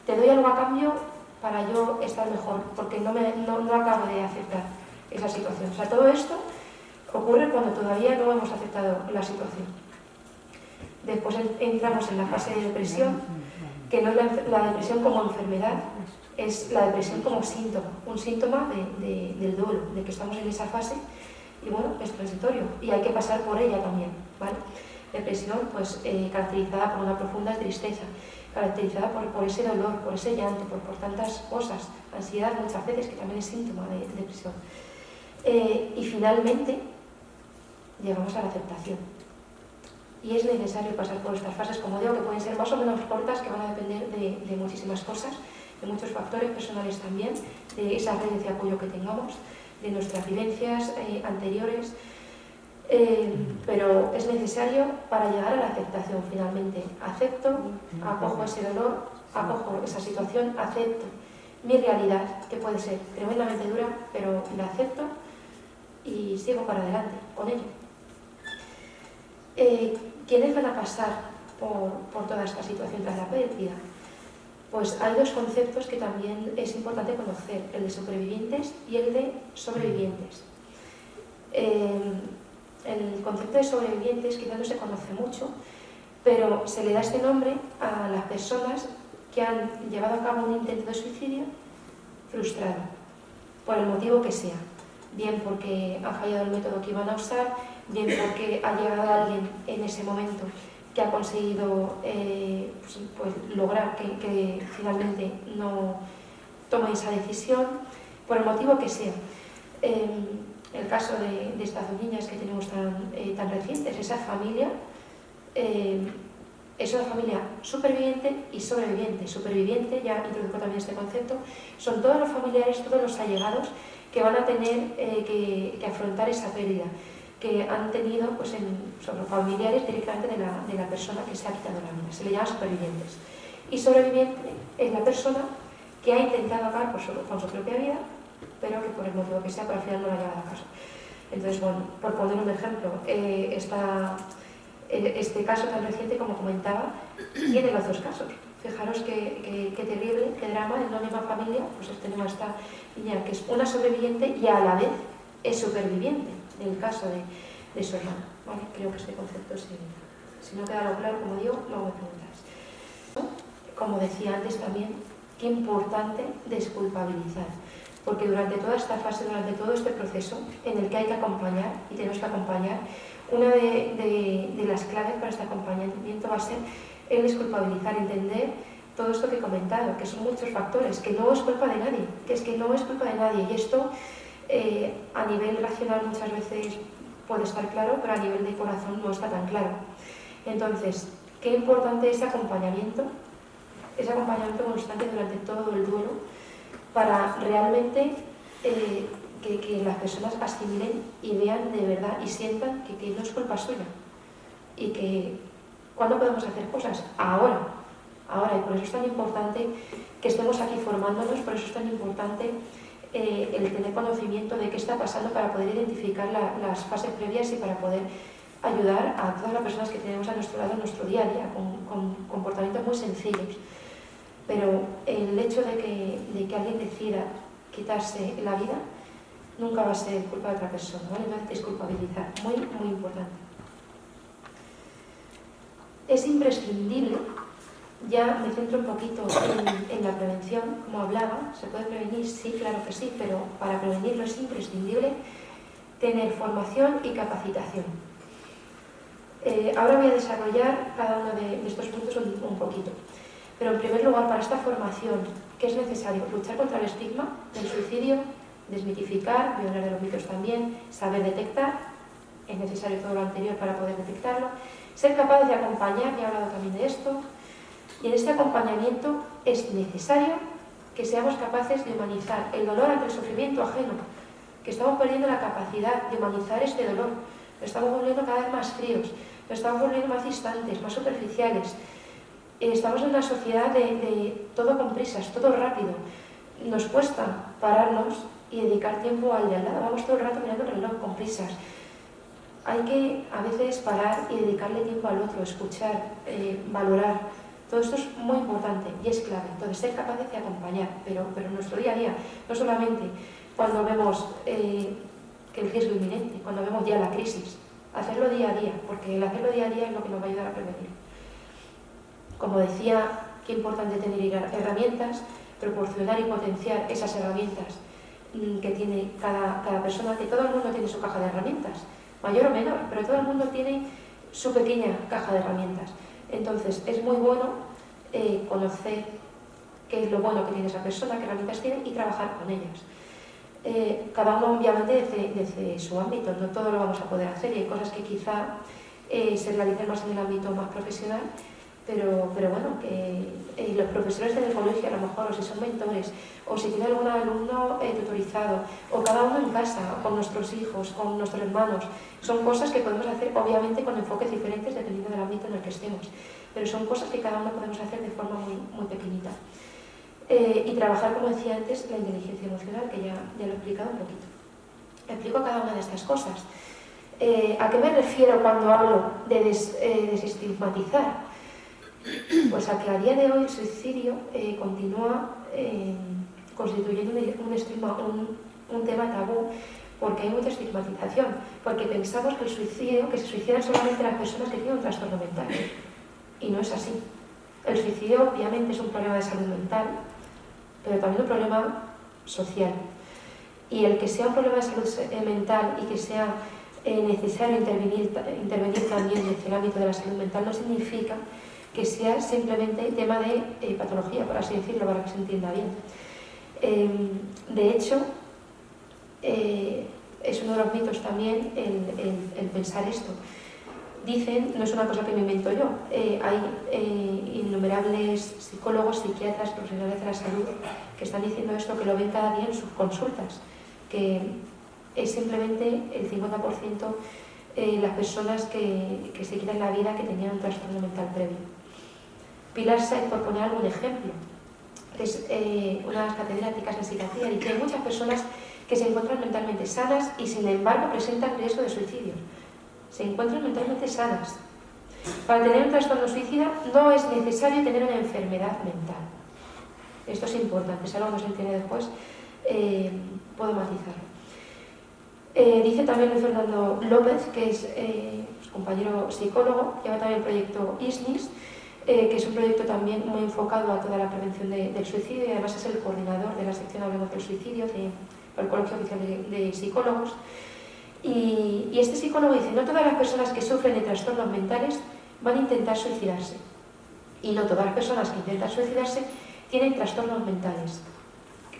te doy algo a cambio para yo estar mejor, porque no acabo de aceptar esa situación. O sea, todo esto ocurre cuando todavía no hemos aceptado la situación. Después entramos en la fase de depresión, que no es la depresión como enfermedad, es la depresión como síntoma, un síntoma del duelo, de que estamos en esa fase y bueno, es transitorio y hay que pasar por ella también, ¿vale? Depresión pues caracterizada por una profunda tristeza, caracterizada por ese dolor, por ese llanto, por tantas cosas, ansiedad muchas veces, que también es síntoma de depresión. Y finalmente llegamos a la aceptación. Y es necesario pasar por estas fases, como digo, que pueden ser más o menos cortas, que van a depender de muchísimas cosas, de muchos factores personales también, de esas redes de apoyo que tengamos, de nuestras vivencias anteriores, pero es necesario para llegar a la aceptación finalmente. Acepto, acojo ese dolor, acojo esa situación, acepto mi realidad, que puede ser tremendamente dura, pero la acepto y sigo para adelante con ello. ¿Quiénes van a pasar por toda esta situación tras la pérdida? Pues hay dos conceptos que también es importante conocer, el de supervivientes y el de sobrevivientes. El concepto de sobrevivientes quizás no se conoce mucho, pero se le da este nombre a las personas que han llevado a cabo un intento de suicidio frustrado, por el motivo que sea. Bien porque ha fallado el método que iban a usar, bien porque ha llegado alguien en ese momento que ha conseguido pues lograr que finalmente no tome esa decisión, por el motivo que sea. El caso de estas dos niñas que tenemos tan recientes, esa familia es una familia superviviente y sobreviviente. Superviviente, ya introduzco también este concepto, son todos los familiares, todos los allegados que van a tener que afrontar esa pérdida, que han tenido pues, son los familiares directamente de la persona que se ha quitado la vida. Se le llama supervivientes. Y sobreviviente es la persona que ha intentado acabar con su propia vida, pero que por el motivo que sea, pero al final no la ha llevado a casa. Entonces, bueno, por poner un ejemplo, este caso tan reciente, como comentaba, tiene los dos casos. Fijaros qué terrible, qué drama, en una misma familia, pues tenemos a esta niña que es una sobreviviente y a la vez es superviviente, en el caso de su hermana. ¿Vale? Creo que este concepto, si no queda claro, como digo, luego me preguntáis. Como decía antes también, qué importante desculpabilizar, porque durante toda esta fase, durante todo este proceso en el que hay que acompañar y tenemos que acompañar, una de las claves para este acompañamiento va a ser el desculpabilizar, entender todo esto que he comentado, que son muchos factores, que no es culpa de nadie, que no es culpa de nadie, y esto a nivel racional muchas veces puede estar claro, pero a nivel de corazón no está tan claro. Entonces, qué importante ese acompañamiento constante durante todo el duelo, para realmente que las personas asimilen y vean de verdad y sientan que no es culpa suya. Y que, ¿cuándo podemos hacer cosas? Ahora, y por eso es tan importante que estemos aquí formándonos, por eso es tan importante el tener conocimiento de qué está pasando para poder identificar las fases previas y para poder ayudar a todas las personas que tenemos a nuestro lado en nuestro día a día, con comportamientos muy sencillos. Pero el hecho de que alguien decida quitarse la vida nunca va a ser culpa de otra persona, ¿vale? No es culpabilizar, muy, muy importante. Es imprescindible, ya me centro un poquito en la prevención, como hablaba, ¿se puede prevenir? Sí, claro que sí, pero para prevenirlo es imprescindible tener formación y capacitación. Ahora voy a desarrollar cada uno de estos puntos un poquito. Pero en primer lugar, para esta formación, ¿qué es necesario? Luchar contra el estigma del suicidio, desmitificar, voy a hablar de los mitos también, saber detectar, es necesario todo lo anterior para poder detectarlo, ser capaces de acompañar, ya he hablado también de esto, y en este acompañamiento es necesario que seamos capaces de humanizar el dolor ante el sufrimiento ajeno, que estamos perdiendo la capacidad de humanizar este dolor, lo estamos volviendo cada vez más fríos, lo estamos volviendo más distantes, más superficiales. Estamos en una sociedad de todo con prisas, todo rápido. Nos cuesta pararnos y dedicar tiempo al de al lado. Vamos todo el rato mirando el reloj con prisas. Hay que a veces parar y dedicarle tiempo al otro, escuchar, valorar. Todo esto es muy importante y es clave. Entonces, ser capaces de acompañar, pero en nuestro día a día, no solamente cuando vemos que el riesgo es inminente, cuando vemos ya la crisis. Hacerlo día a día, porque el hacerlo día a día es lo que nos va a ayudar a prevenir. Como decía, qué importante tener herramientas, proporcionar y potenciar esas herramientas que tiene cada persona, que todo el mundo tiene su caja de herramientas, mayor o menor, pero todo el mundo tiene su pequeña caja de herramientas. Entonces, es muy bueno conocer qué es lo bueno que tiene esa persona, qué herramientas tiene y trabajar con ellas. Cada uno obviamente desde su ámbito, no todo lo vamos a poder hacer y hay cosas que quizá se realicen más en el ámbito más profesional, pero bueno, que los profesores del colegio a lo mejor, o si son mentores, o si tiene algún alumno tutorizado, o cada uno en casa, con nuestros hijos, con nuestros hermanos, son cosas que podemos hacer obviamente con enfoques diferentes dependiendo del ámbito en el que estemos, pero son cosas que cada uno podemos hacer de forma muy, muy pequeñita. Y trabajar, como decía antes, la inteligencia emocional, que ya lo he explicado un poquito. Explico cada una de estas cosas. ¿A qué me refiero cuando hablo de desestigmatizar? Pues a que a día de hoy el suicidio continúa constituyendo un tema tabú, porque hay mucha estigmatización, porque pensamos que se suicidan solamente las personas que tienen un trastorno mental, y no es así. El suicidio obviamente es un problema de salud mental, pero también un problema social. Y el que sea un problema de salud mental y que sea necesario intervenir también desde el ámbito de la salud mental no significa que sea simplemente tema de patología, por así decirlo, para que se entienda bien. De hecho, es uno de los mitos también el pensar esto. Dicen, no es una cosa que me invento yo, hay innumerables psicólogos, psiquiatras, profesionales de la salud que están diciendo esto, que lo ven cada día en sus consultas, que es simplemente el 50% las personas que se quitan la vida que tenían un trastorno mental previo. Pilar Sainz, por poner algún ejemplo, que es una de las catedráticas en psiquiatría, dice que hay muchas personas que se encuentran mentalmente sanas y sin embargo presentan riesgo de suicidio. Se encuentran mentalmente sanas. Para tener un trastorno suicida no es necesario tener una enfermedad mental. Esto es importante, si algo no se entiende después, puedo matizarlo. Dice también Luis Fernando López, que es compañero psicólogo, lleva también el proyecto ISNIS, que es un proyecto también muy enfocado a toda la prevención del suicidio y además es el coordinador de la sección Hablemos del Suicidio del Colegio Oficial de Psicólogos. Y este psicólogo dice, no todas las personas que sufren de trastornos mentales van a intentar suicidarse. Y no todas las personas que intentan suicidarse tienen trastornos mentales.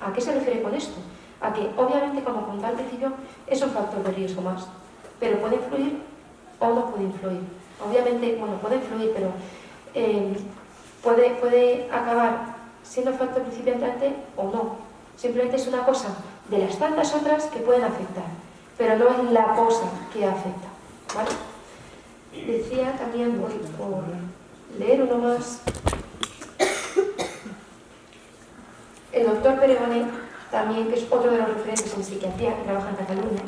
¿A qué se refiere con esto? A que, obviamente, como contaba al principio, es un factor de riesgo más. Pero puede influir o no puede influir. Obviamente, bueno, puede influir, pero puede acabar siendo factor principalmente o no. Simplemente es una cosa de las tantas otras que pueden afectar, pero no es la cosa que afecta, ¿vale? Decía también, por leer uno más, el doctor Pere Bonet también, que es otro de los referentes en psiquiatría que trabaja en Cataluña,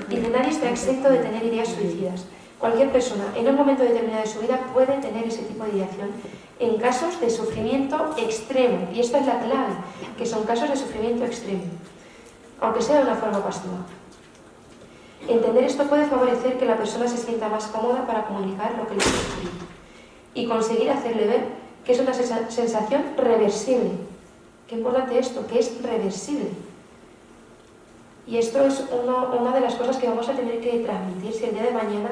dice: nadie está exento de tener ideas suicidas. Cualquier persona en un momento determinado de su vida puede tener ese tipo de ideación en casos de sufrimiento extremo, y esta es la clave, que son casos de sufrimiento extremo, aunque sea de una forma pasiva. Entender esto puede favorecer que la persona se sienta más cómoda para comunicar lo que le sufre y conseguir hacerle ver que es una sensación reversible. Qué importante esto, que es reversible. Y esto es una de las cosas que vamos a tener que transmitir si el día de mañana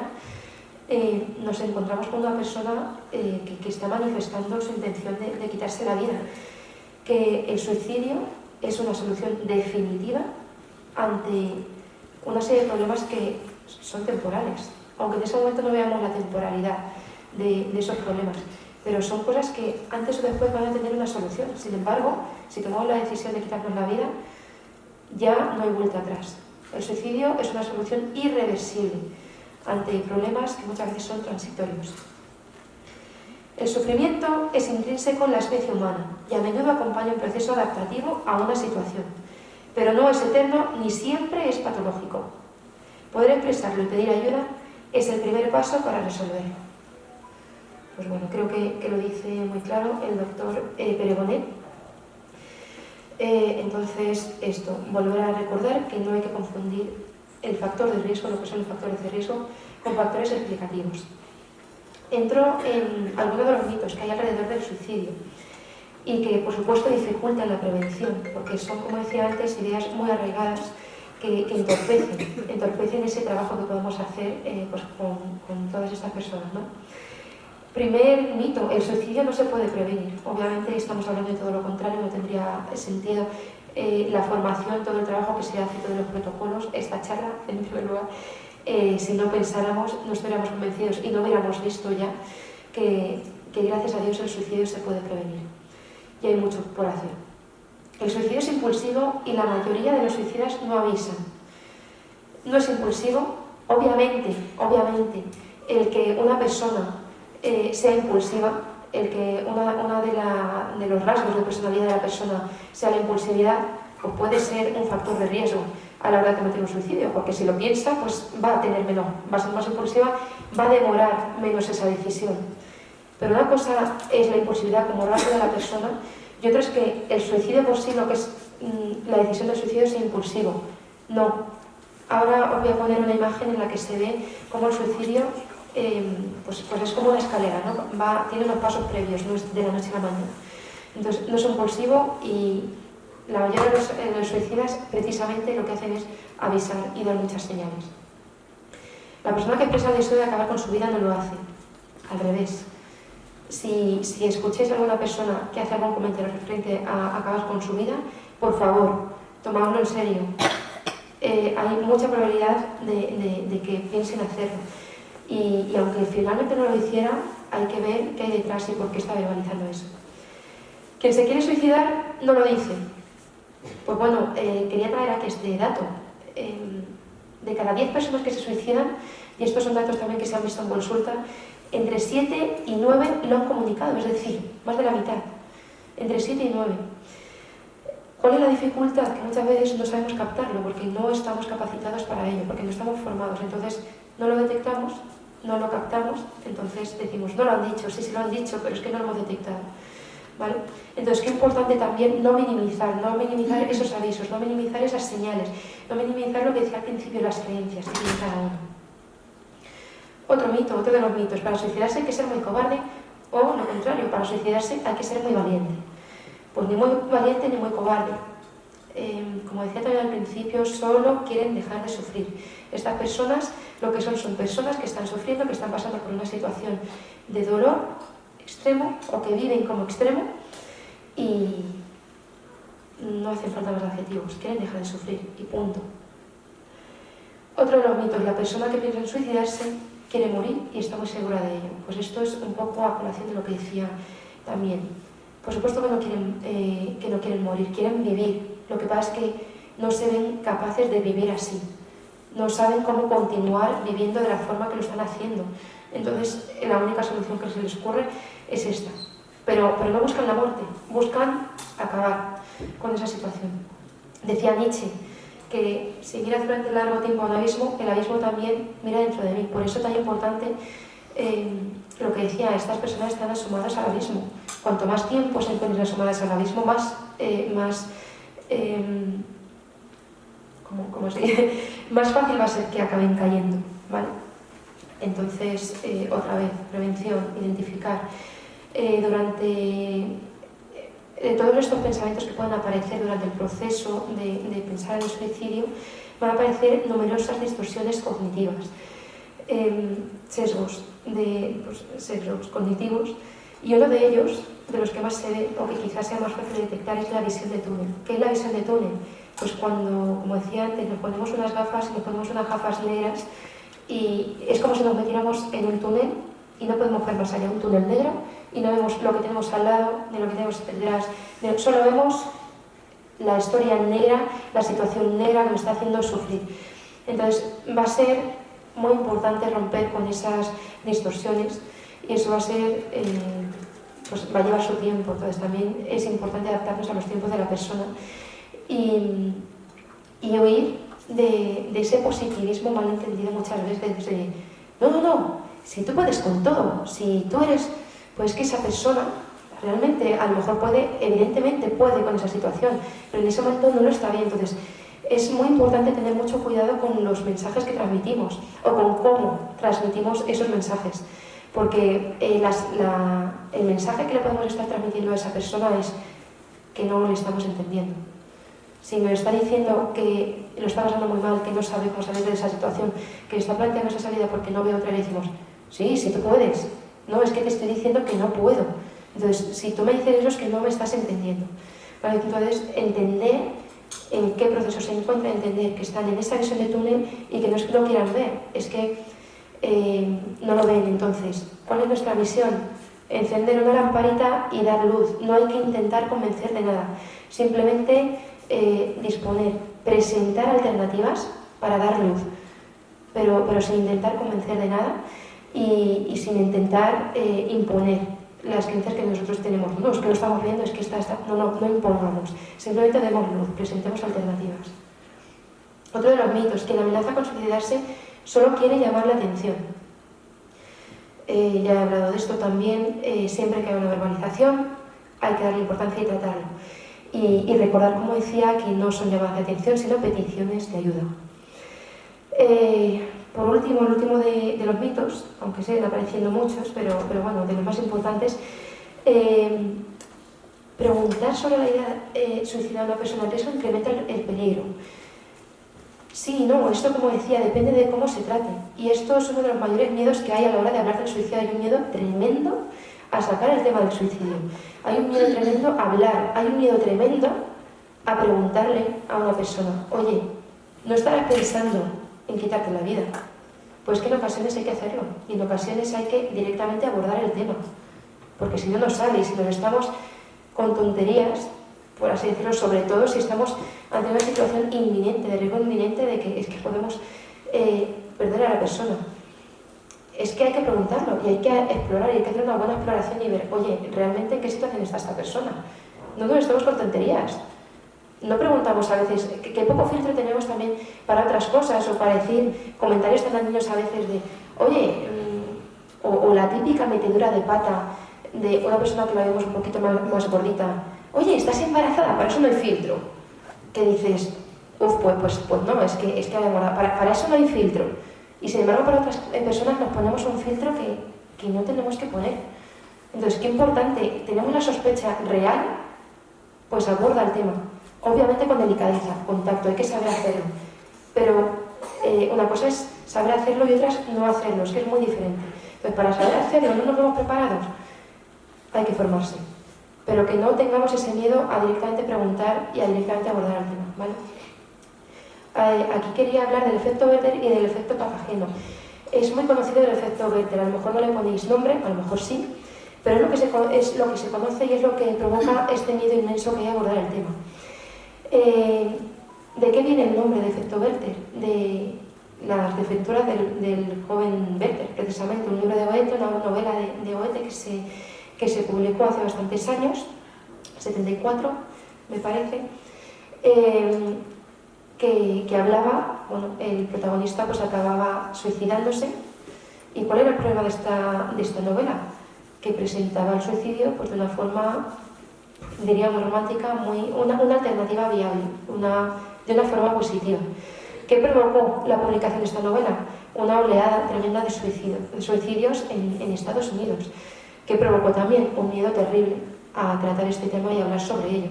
nos encontramos con una persona que está manifestando su intención de quitarse la vida. Que el suicidio es una solución definitiva ante una serie de problemas que son temporales, aunque en ese momento no veamos la temporalidad de esos problemas, pero son cosas que antes o después van a tener una solución. Sin embargo, si tomamos la decisión de quitarnos la vida, ya no hay vuelta atrás. El suicidio es una solución irreversible ante problemas que muchas veces son transitorios. El sufrimiento es intrínseco en la especie humana y a menudo acompaña un proceso adaptativo a una situación, pero no es eterno ni siempre es patológico. Poder expresarlo y pedir ayuda es el primer paso para resolverlo. Pues bueno, creo que lo dice muy claro el doctor Peregonet. Entonces, esto, volver a recordar que no hay que confundir el factor de riesgo, lo que son los factores de riesgo, con factores explicativos. Entro en algunos de los mitos que hay alrededor del suicidio y que, por supuesto, dificultan la prevención, porque son, como decía antes, ideas muy arraigadas que entorpecen ese trabajo que podemos hacer pues con todas estas personas, ¿no? Primer mito: el suicidio no se puede prevenir. Obviamente estamos hablando de todo lo contrario, no tendría sentido la formación, todo el trabajo que se hace, todos los protocolos, esta charla, en primer lugar, si no pensáramos, no estuviéramos convencidos y no hubiéramos visto ya que gracias a Dios el suicidio se puede prevenir. Y hay mucho por hacer. El suicidio es impulsivo y la mayoría de los suicidas no avisan. No es impulsivo, obviamente, el que una persona sea impulsiva, el que uno de los rasgos de personalidad de la persona sea la impulsividad, pues puede ser un factor de riesgo a la hora de cometer un suicidio, porque si lo piensa, pues va a ser más impulsiva, va a demorar menos esa decisión. Pero una cosa es la impulsividad como rasgo de la persona y otra es que el suicidio por sí, lo que es la decisión del suicidio, es impulsivo. No. Ahora os voy a poner una imagen en la que se ve cómo el suicidio pues es como una escalera, ¿no? Tiene unos pasos previos, no es de la noche a la mañana. Entonces no es impulsivo y la mayoría de los suicidas precisamente lo que hacen es avisar y dar muchas señales. La persona que expresa el deseo de acabar con su vida no lo hace, al revés. Si escucháis a alguna persona que hace algún comentario referente a acabar con su vida, por favor, tomadlo en serio. Hay mucha probabilidad de que piensen hacerlo. Y aunque finalmente no lo hiciera, hay que ver qué hay detrás y por qué está verbalizando eso. Quien se quiere suicidar no lo dice. Pues bueno, quería traer aquí este dato. De cada 10 personas que se suicidan, y estos son datos también que se han visto en consulta, entre 7 y 9 lo han comunicado, es decir, más de la mitad. Entre 7 y 9. ¿Cuál es la dificultad? Que muchas veces no sabemos captarlo porque no estamos capacitados para ello, porque no estamos formados. Entonces no lo detectamos, no lo captamos, entonces decimos, no lo han dicho, sí lo han dicho, pero es que no lo hemos detectado. ¿Vale? Entonces, qué importante también no minimizar esos avisos, no minimizar esas señales, no minimizar lo que decía al principio, las creencias que tiene cada uno. Otro mito, otro de los mitos: para suicidarse hay que ser muy cobarde, o lo contrario, para suicidarse hay que ser muy valiente. Pues ni muy valiente ni muy cobarde. Como decía también al principio, solo quieren dejar de sufrir. Estas personas lo que son personas que están sufriendo, que están pasando por una situación de dolor extremo o que viven como extremo y no hacen falta más adjetivos, quieren dejar de sufrir y punto. Otro de los mitos: la persona que piensa en suicidarse quiere morir y está muy segura de ello. Pues esto es un poco a colación de lo que decía también. Por supuesto que no quieren morir, quieren vivir. Lo que pasa es que no se ven capaces de vivir así. No saben cómo continuar viviendo de la forma que lo están haciendo. Entonces, la única solución que se les ocurre es esta. Pero no buscan la muerte, buscan acabar con esa situación. Decía Nietzsche que si miras durante largo tiempo al abismo, el abismo también mira dentro de mí. Por eso es tan importante lo que decía, estas personas están asomadas al abismo. Cuanto más tiempo se encuentren asomadas al abismo, más fácil va a ser que acaben cayendo, ¿vale? Entonces, otra vez, prevención, identificar. Durante todos estos pensamientos que pueden aparecer durante el proceso de pensar en el suicidio, van a aparecer numerosas distorsiones cognitivas, sesgos cognitivos, y uno de ellos, de los que más se ve, o que quizás sea más fácil de detectar, es la visión de túnel. ¿Qué es la visión de túnel? Pues cuando, como decía antes, nos ponemos unas gafas negras y es como si nos metiéramos en un túnel y no podemos ver más allá, un túnel negro, y no vemos lo que tenemos al lado, ni lo que tenemos detrás, solo vemos la historia negra, la situación negra que me está haciendo sufrir. Entonces va a ser muy importante romper con esas distorsiones, y eso va a ser, pues va a llevar su tiempo. Entonces también es importante adaptarnos a los tiempos de la persona y huir de ese positivismo malentendido muchas veces de no, si tú puedes con todo, si tú eres, pues que esa persona realmente a lo mejor puede, evidentemente puede con esa situación, pero en ese momento no lo está bien. Entonces es muy importante tener mucho cuidado con los mensajes que transmitimos o con cómo transmitimos esos mensajes, porque el mensaje que le podemos estar transmitiendo a esa persona es que no le estamos entendiendo. Si me está diciendo que lo está pasando muy mal, que no sabe cómo salir de esa situación, que está planteando esa salida porque no ve otra, le decimos, sí tú puedes. No, es que te estoy diciendo que no puedo. Entonces, si tú me dices eso es que no me estás entendiendo. ¿Vale? Entonces, entender en qué proceso se encuentran, entender que están en esa visión de túnel y que no es que no quieran ver, es que no lo ven. Entonces, ¿cuál es nuestra misión? Encender una lamparita y dar luz. No hay que intentar convencer de nada. Simplemente disponer, presentar alternativas para dar luz, pero sin intentar convencer de nada y sin intentar imponer las creencias que nosotros tenemos. No, es que lo estamos viendo, es que no impongamos, simplemente demos luz, presentemos alternativas. Otro de los mitos, quien amenaza con suicidarse solo quiere llamar la atención. Ya he hablado de esto también. Siempre que hay una verbalización hay que darle importancia y tratarlo. Y recordar, como decía, que no son llamadas de atención, sino peticiones de ayuda. Por último, el último de los mitos, aunque siguen apareciendo muchos, pero bueno, de los más importantes, preguntar sobre la idea de suicidar a una persona en riesgo incrementa el peligro. Sí, no, esto, como decía, depende de cómo se trate. Y esto es uno de los mayores miedos que hay a la hora de hablar del suicidio. Hay un miedo tremendo a sacar el tema del suicidio. Hay un miedo tremendo a hablar. Hay un miedo tremendo a preguntarle a una persona, oye, ¿no estarás pensando en quitarte la vida? Pues que en ocasiones hay que hacerlo. Y en ocasiones hay que directamente abordar el tema. Porque si no nos sale y si nos estamos con tonterías, por así decirlo, sobre todo si estamos ante una situación inminente, de riesgo inminente de que es que podemos perder a la persona. Es que hay que preguntarlo y hay que explorar y hay que hacer una buena exploración y ver, oye, ¿realmente en qué situación está esta persona? No nos estamos con tonterías. No preguntamos a veces, qué poco filtro tenemos también para otras cosas o para decir comentarios tan dañinos a veces de, oye, o la típica metedura de pata de una persona que la vemos un poquito más gordita, oye, ¿estás embarazada? Para eso no hay filtro. Que dices, pues no, es que para eso no hay filtro. Y sin embargo, para otras personas nos ponemos un filtro que no tenemos que poner. Entonces, qué importante, tenemos una sospecha real, pues aborda el tema. Obviamente con delicadeza, con tacto, hay que saber hacerlo. Pero una cosa es saber hacerlo y otra es no hacerlo, es que es muy diferente. Entonces, para saber hacerlo, no nos vemos preparados, hay que formarse. Pero que no tengamos ese miedo a directamente preguntar y a directamente abordar el tema, ¿vale? Aquí quería hablar del efecto Werther y del efecto Papageno. Es muy conocido el efecto Werther, a lo mejor no le ponéis nombre, a lo mejor sí, pero es lo que se conoce y es lo que provoca este miedo inmenso que hay a abordar el tema. ¿De qué viene el nombre de efecto Werther? De las desventuras del joven Werther, precisamente, un libro de Goethe, una novela de Goethe que se publicó hace bastantes años, 74 me parece, que hablaba, bueno, el protagonista pues acababa suicidándose. ¿Y cuál era el problema de esta novela? Que presentaba el suicidio pues, de una forma, diríamos, romántica, una alternativa viable, de una forma positiva. ¿Qué provocó la publicación de esta novela? Una oleada tremenda de suicidios en Estados Unidos, que provocó también un miedo terrible a tratar este tema y hablar sobre ello.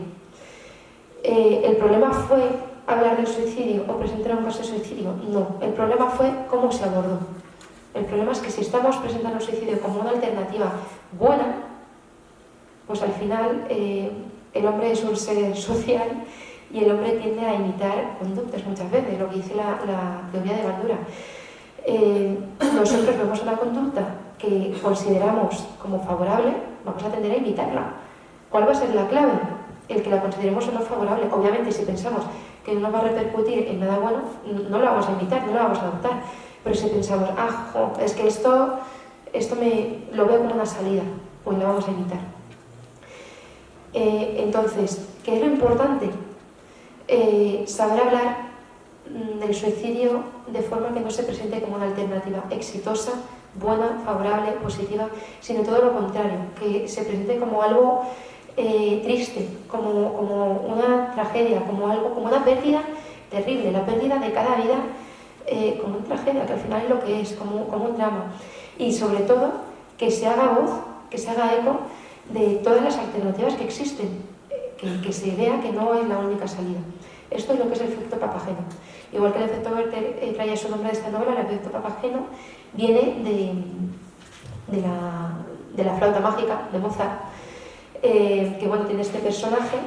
¿El problema fue hablar del suicidio o presentar un caso de suicidio? No, el problema fue cómo se abordó. El problema es que si estamos presentando el suicidio como una alternativa buena, pues al final el hombre es un ser social y el hombre tiende a imitar conductas muchas veces, lo que dice la teoría de Bandura. Nosotros vemos una conducta que consideramos como favorable, vamos a tender a imitarla. ¿Cuál va a ser la clave? El que la consideremos o no favorable. Obviamente, si pensamos que no va a repercutir en nada bueno, no la vamos a imitar, no la vamos a adoptar. Pero si pensamos, es que esto lo veo como una salida, pues la vamos a imitar. Entonces, ¿qué es lo importante? Saber hablar del suicidio de forma que no se presente como una alternativa exitosa, buena, favorable, positiva, sino todo lo contrario, que se presente como algo triste, como una tragedia, como una pérdida terrible, la pérdida de cada vida, como una tragedia, que al final es lo que es, como un drama. Y sobre todo, que se haga voz, que se haga eco de todas las alternativas que existen, que se vea que no es la única salida. Esto es lo que es el efecto Papageno. Igual que el efecto Werther trae su nombre de esta novela, el efecto Papageno viene de la flauta mágica de Mozart, que bueno, tiene este personaje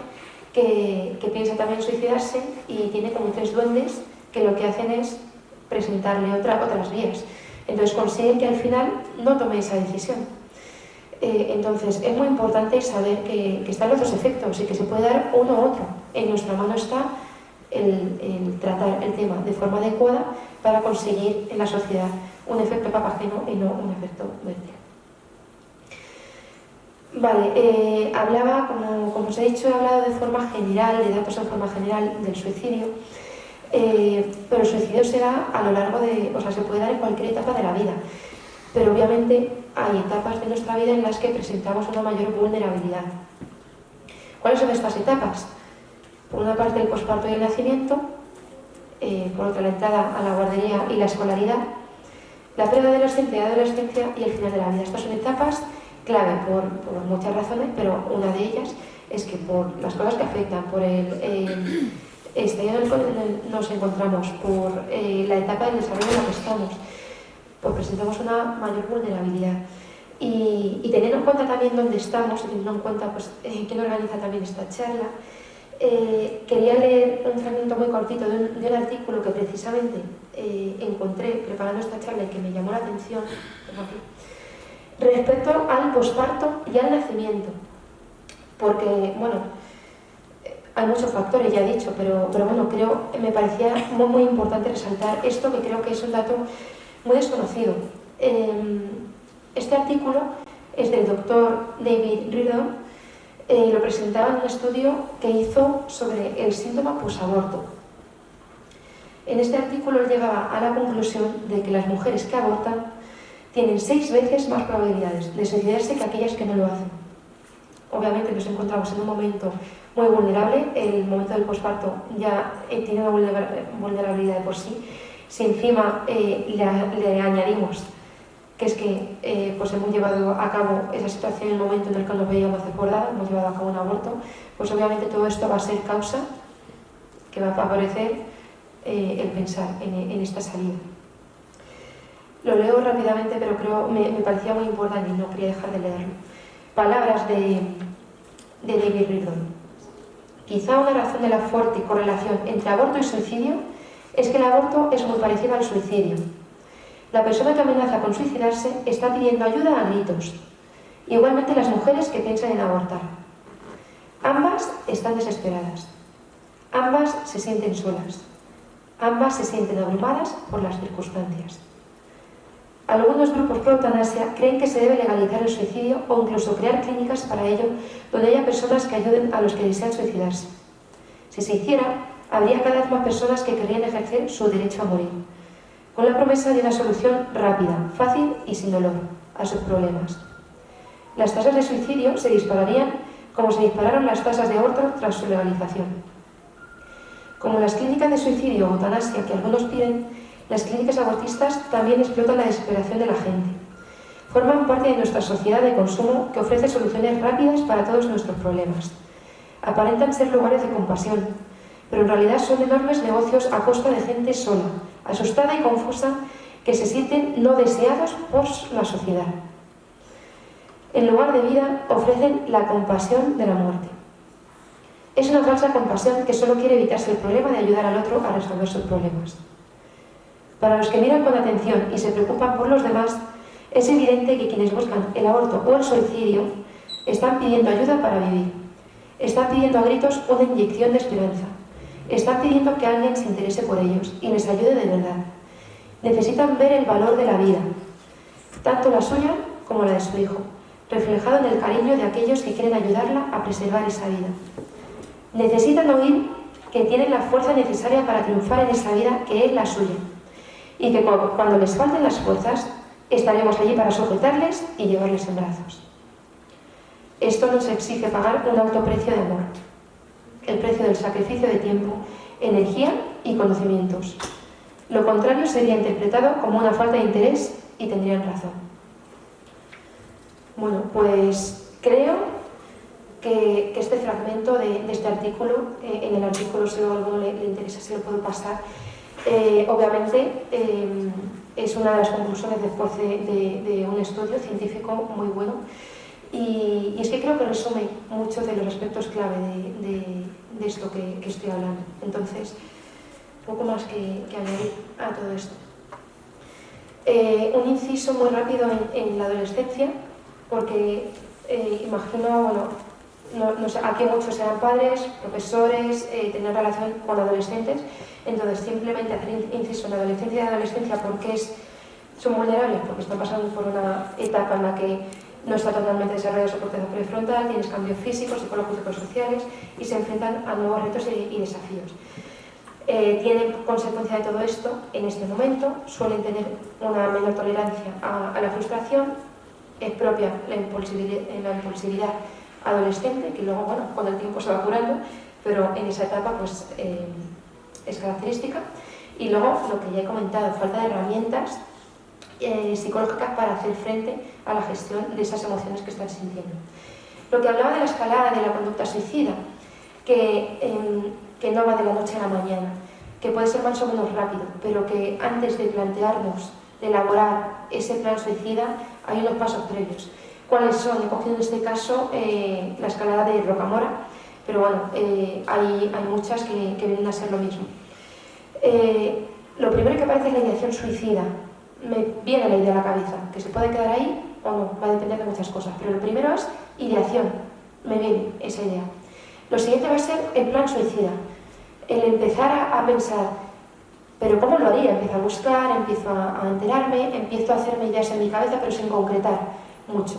que piensa también suicidarse y tiene como 3 duendes que lo que hacen es presentarle otras vías. Entonces consiguen que al final no tome esa decisión. Entonces es muy importante saber que están los 2 efectos y que se puede dar uno u otro. En nuestra mano está el tratar el tema de forma adecuada para conseguir en la sociedad un efecto Papageno y no un efecto Werther. Vale, hablaba, como os he dicho, he hablado de forma general, de datos en forma general del suicidio, pero el suicidio se da a lo largo se puede dar en cualquier etapa de la vida, pero obviamente hay etapas de nuestra vida en las que presentamos una mayor vulnerabilidad. ¿Cuáles son estas etapas? Por una parte el posparto y el nacimiento, por otra la entrada a la guardería y la escolaridad, la preadolescencia, la adolescencia y el final de la vida. Estas son etapas clave por muchas razones, pero una de ellas es que por las cosas que afectan, por el estadio en el que nos encontramos, por la etapa del desarrollo en la que estamos, pues presentamos una mayor vulnerabilidad. Y teniendo en cuenta también dónde estamos, teniendo en cuenta pues, quién organiza también esta charla, quería leer un fragmento muy cortito de un artículo que precisamente encontré preparando esta charla y que me llamó la atención respecto al posparto y al nacimiento, porque, bueno, hay muchos factores, ya he dicho, pero bueno, me parecía muy, muy importante resaltar esto, que creo que es un dato muy desconocido. Este artículo es del doctor David Riordan, lo presentaba en un estudio que hizo sobre el síndrome posaborto. En este artículo él llegaba a la conclusión de que las mujeres que abortan tienen 6 veces más probabilidades de suicidarse que aquellas que no lo hacen. Obviamente nos encontramos en un momento muy vulnerable, el momento del posparto ya tiene una vulnerabilidad de por sí. Si encima le añadimos que es que pues hemos llevado a cabo esa situación en el momento en el que nos veíamos desbordados, hemos llevado a cabo un aborto, pues obviamente todo esto va a ser causa que va a favorecer el pensar en esta salida. Lo leo rápidamente, pero me parecía muy importante y no quería dejar de leerlo. Palabras de David Riordan. Quizá una razón de la fuerte correlación entre aborto y suicidio es que el aborto es muy parecido al suicidio. La persona que amenaza con suicidarse está pidiendo ayuda a gritos. Igualmente las mujeres que piensan en abortar. Ambas están desesperadas. Ambas se sienten solas. Ambas se sienten abrumadas por las circunstancias. Algunos grupos pro eutanasia creen que se debe legalizar el suicidio o incluso crear clínicas para ello donde haya personas que ayuden a los que desean suicidarse. Si se hiciera, habría cada vez más personas que querrían ejercer su derecho a morir, con la promesa de una solución rápida, fácil y sin dolor a sus problemas. Las tasas de suicidio se dispararían como se dispararon las tasas de aborto tras su legalización. Como las clínicas de suicidio o eutanasia que algunos piden, las clínicas abortistas también explotan la desesperación de la gente. Forman parte de nuestra sociedad de consumo que ofrece soluciones rápidas para todos nuestros problemas. Aparentan ser lugares de compasión, pero en realidad son enormes negocios a costa de gente sola, asustada y confusa, que se sienten no deseados por la sociedad. En lugar de vida, ofrecen la compasión de la muerte. Es una falsa compasión que solo quiere evitarse el problema de ayudar al otro a resolver sus problemas. Para los que miran con atención y se preocupan por los demás, es evidente que quienes buscan el aborto o el suicidio están pidiendo ayuda para vivir. Están pidiendo a gritos una inyección de esperanza. Están pidiendo que alguien se interese por ellos y les ayude de verdad. Necesitan ver el valor de la vida, tanto la suya como la de su hijo, reflejado en el cariño de aquellos que quieren ayudarla a preservar esa vida. Necesitan oír que tienen la fuerza necesaria para triunfar en esa vida que es la suya, y que cuando les falten las fuerzas, estaremos allí para sujetarles y llevarles en brazos. Esto nos exige pagar un alto precio de amor, el precio del sacrificio de tiempo, energía y conocimientos. Lo contrario sería interpretado como una falta de interés y tendrían razón. Bueno, pues creo que este fragmento de este artículo, en el artículo si a alguno le interesa se lo puedo pasar, obviamente es una de las conclusiones después de un estudio científico muy bueno y es que creo que resume muchos de los aspectos clave de esto que estoy hablando. Entonces, poco más que añadir a todo esto. Un inciso muy rápido en la adolescencia, porque imagino, bueno, no sé, aquí muchos serán padres, profesores, tener relación con adolescentes, entonces simplemente hacer inciso en la adolescencia y adolescencia porque son vulnerables, porque están pasando por una etapa en la que no está totalmente desarrollado su corteza prefrontal, tienes cambios físicos, psicológicos, sociales y se enfrentan a nuevos retos y desafíos. Tienen consecuencia de todo esto, en este momento suelen tener una menor tolerancia a la frustración, es propia la impulsividad adolescente, que luego, bueno, con el tiempo se va curando, pero en esa etapa pues es característica. Y luego, lo que ya he comentado, falta de herramientas psicológicas para hacer frente a la gestión de esas emociones que están sintiendo. Lo que hablaba de la escalada de la conducta suicida, que no va de la noche a la mañana, que puede ser más o menos rápido, pero que antes de plantearnos, de elaborar ese plan suicida, hay unos pasos previos. ¿Cuáles son? He cogido en este caso la escalada de Rocamora, pero bueno, hay muchas que vienen a ser lo mismo. Lo primero que aparece es la ideación suicida. Me viene la idea a la cabeza, que se puede quedar ahí o no, va a depender de muchas cosas, pero lo primero es ideación, me viene esa idea. Lo siguiente va a ser el plan suicida, el empezar a pensar, pero ¿cómo lo haría? Empiezo a buscar, empiezo a enterarme, empiezo a hacerme ideas en mi cabeza, pero sin concretar mucho.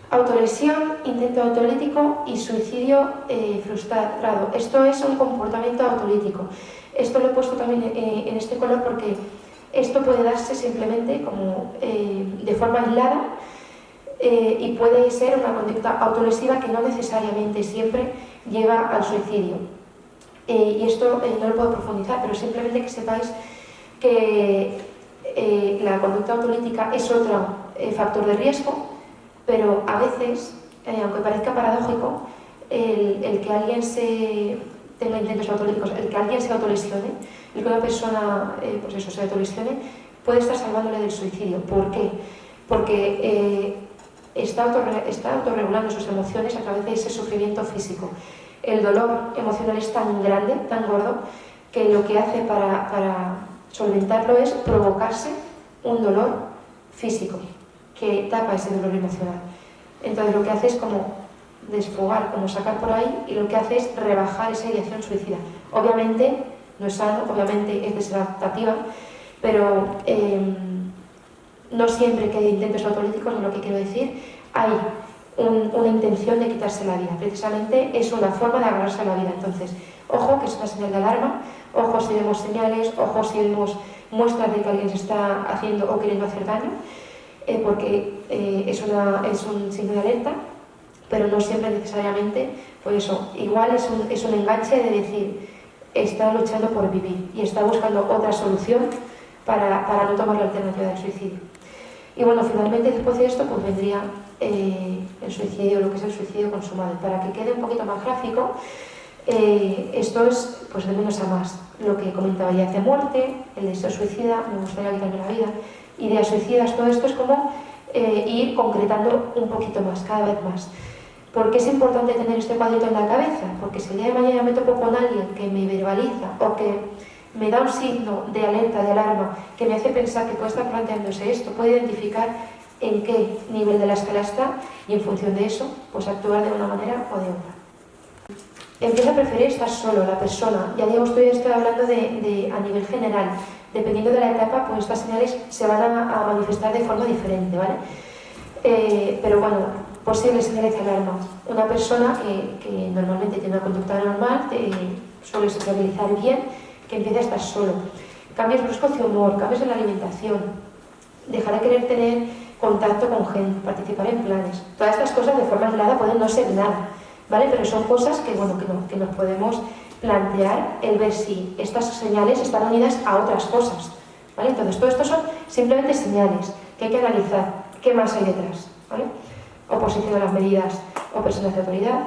Autolesión, intento autolítico y suicidio frustrado. Esto es un comportamiento autolítico. Esto lo he puesto también en este color porque esto puede darse simplemente como de forma aislada y puede ser una conducta autolesiva que no necesariamente siempre lleva al suicidio. Y esto no lo puedo profundizar, pero simplemente que sepáis que la conducta autolítica es otro factor de riesgo, pero a veces, aunque parezca paradójico, el que alguien tenga intentos autolíticos, el que alguien se autolesione, el que una persona se autolesione, puede estar salvándole del suicidio. ¿Por qué? Porque está autorregulando sus emociones a través de ese sufrimiento físico. El dolor emocional es tan grande, tan gordo, que lo que hace para solventarlo es provocarse un dolor físico que tapa ese dolor emocional. Entonces lo que hace es como desfogar, como sacar por ahí, y lo que hace es rebajar esa ideación suicida. Obviamente no es sano, obviamente es desadaptativa, pero no siempre que hay intentos autolíticos, es lo que quiero decir, hay una intención de quitarse la vida. Precisamente es una forma de agarrarse a la vida. Entonces, ojo, que es una señal de alarma, ojo si vemos señales, ojo si vemos muestras de que alguien se está haciendo o queriendo hacer daño, porque es un signo de alerta, pero no siempre necesariamente, pues eso, igual es un enganche de decir, está luchando por vivir y está buscando otra solución para no tomar la alternativa del suicidio. Y bueno, finalmente después de esto pues vendría el suicidio, lo que es el suicidio consumado. Para que quede un poquito más gráfico, esto es pues de menos a más. Lo que comentaba ya de muerte, el deseo suicida, me gustaría quitarme la vida, ideas suicidas, todo esto es como ir concretando un poquito más, cada vez más. ¿Por qué es importante tener este cuadrito en la cabeza? Porque si el día de mañana me topo con alguien que me verbaliza o que me da un signo de alerta, de alarma, que me hace pensar que puede estar planteándose esto, puedo identificar en qué nivel de la escala está y en función de eso, pues actuar de una manera o de otra. Empieza a preferir estar solo, la persona. Ya digo, estoy hablando a nivel general. Dependiendo de la etapa, pues estas señales se van a manifestar de forma diferente, ¿vale? Pero bueno, posibles señales de alarma. Una persona que normalmente tiene una conducta normal, suele sociabilizar bien, que empieza a estar solo. Cambios bruscos de humor, cambios en la alimentación, dejar de querer tener contacto con gente, participar en planes. Todas estas cosas de forma aislada pueden no ser nada, ¿vale? Pero son cosas que, bueno, que nos podemos plantear el ver si estas señales están unidas a otras cosas, ¿vale? Entonces, todo esto son simplemente señales que hay que analizar. ¿Qué más hay detrás? ¿Vale? Oposición a las medidas o personas de autoridad,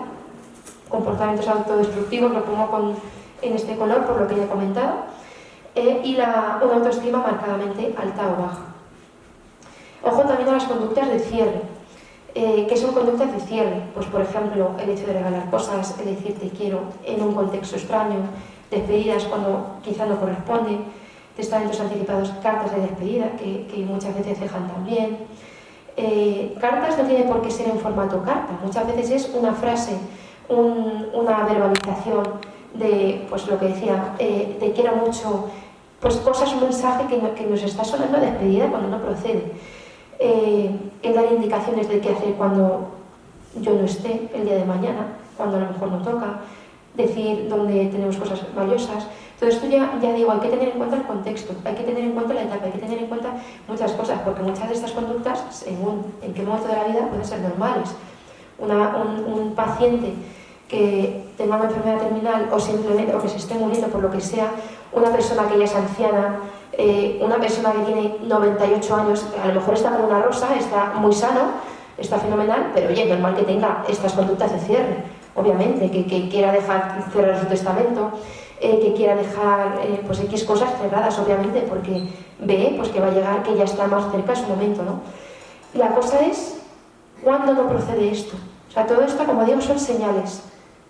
comportamientos autodestructivos, lo pongo en este color por lo que ya he comentado, y una autoestima marcadamente alta o baja. Ojo también a las conductas de cierre. ¿Qué son conductas de cierre? Pues por ejemplo, el hecho de regalar cosas, el decir te quiero en un contexto extraño, despedidas cuando quizá no corresponde, testamentos anticipados, cartas de despedida que muchas veces dejan también. Cartas no tiene por qué ser en formato carta, muchas veces es una frase, una verbalización de, pues lo que decía, te quiero mucho, pues cosas, un mensaje que nos está sonando a despedida cuando no procede. El dar indicaciones de qué hacer cuando yo no esté el día de mañana, cuando a lo mejor no toca, decir dónde tenemos cosas valiosas. Todo esto ya digo, hay que tener en cuenta el contexto, hay que tener en cuenta la etapa, hay que tener en cuenta muchas cosas, porque muchas de estas conductas, según en qué momento de la vida, pueden ser normales. Un paciente que tenga una enfermedad terminal o simplemente o que se esté muriendo por lo que sea, una persona que ya es anciana, una persona que tiene 98 años, a lo mejor está con una rosa, está muy sano, está fenomenal, pero oye, normal que tenga estas conductas de cierre, obviamente, que quiera dejar cerrar su testamento, que quiera dejar pues X cosas cerradas, obviamente, porque ve pues, que va a llegar, que ya está más cerca de su momento, ¿no? La cosa es, ¿cuándo no procede esto? O sea, todo esto, como digo, son señales.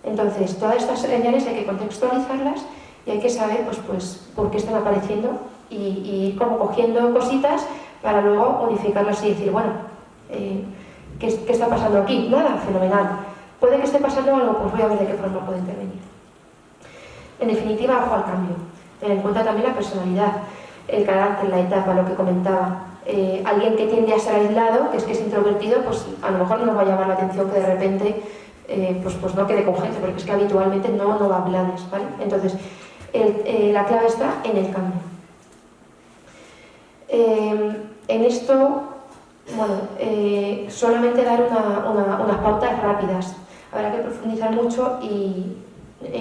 Entonces, todas estas señales hay que contextualizarlas y hay que saber pues por qué están apareciendo y ir como cogiendo cositas para luego unificarlas y decir, bueno, ¿qué está pasando aquí? Nada, fenomenal. Puede que esté pasando algo, pues voy a ver de qué forma puedo intervenir. En definitiva, ojo al cambio. Tener en cuenta también la personalidad, el carácter, la etapa, lo que comentaba. Alguien que tiende a ser aislado, que es introvertido, pues a lo mejor no nos va a llamar la atención que de repente pues no quede con gente, porque es que habitualmente no va a planes, ¿vale? Entonces, la clave está en el cambio. En esto, bueno, solamente dar unas pautas rápidas. Habrá que profundizar mucho y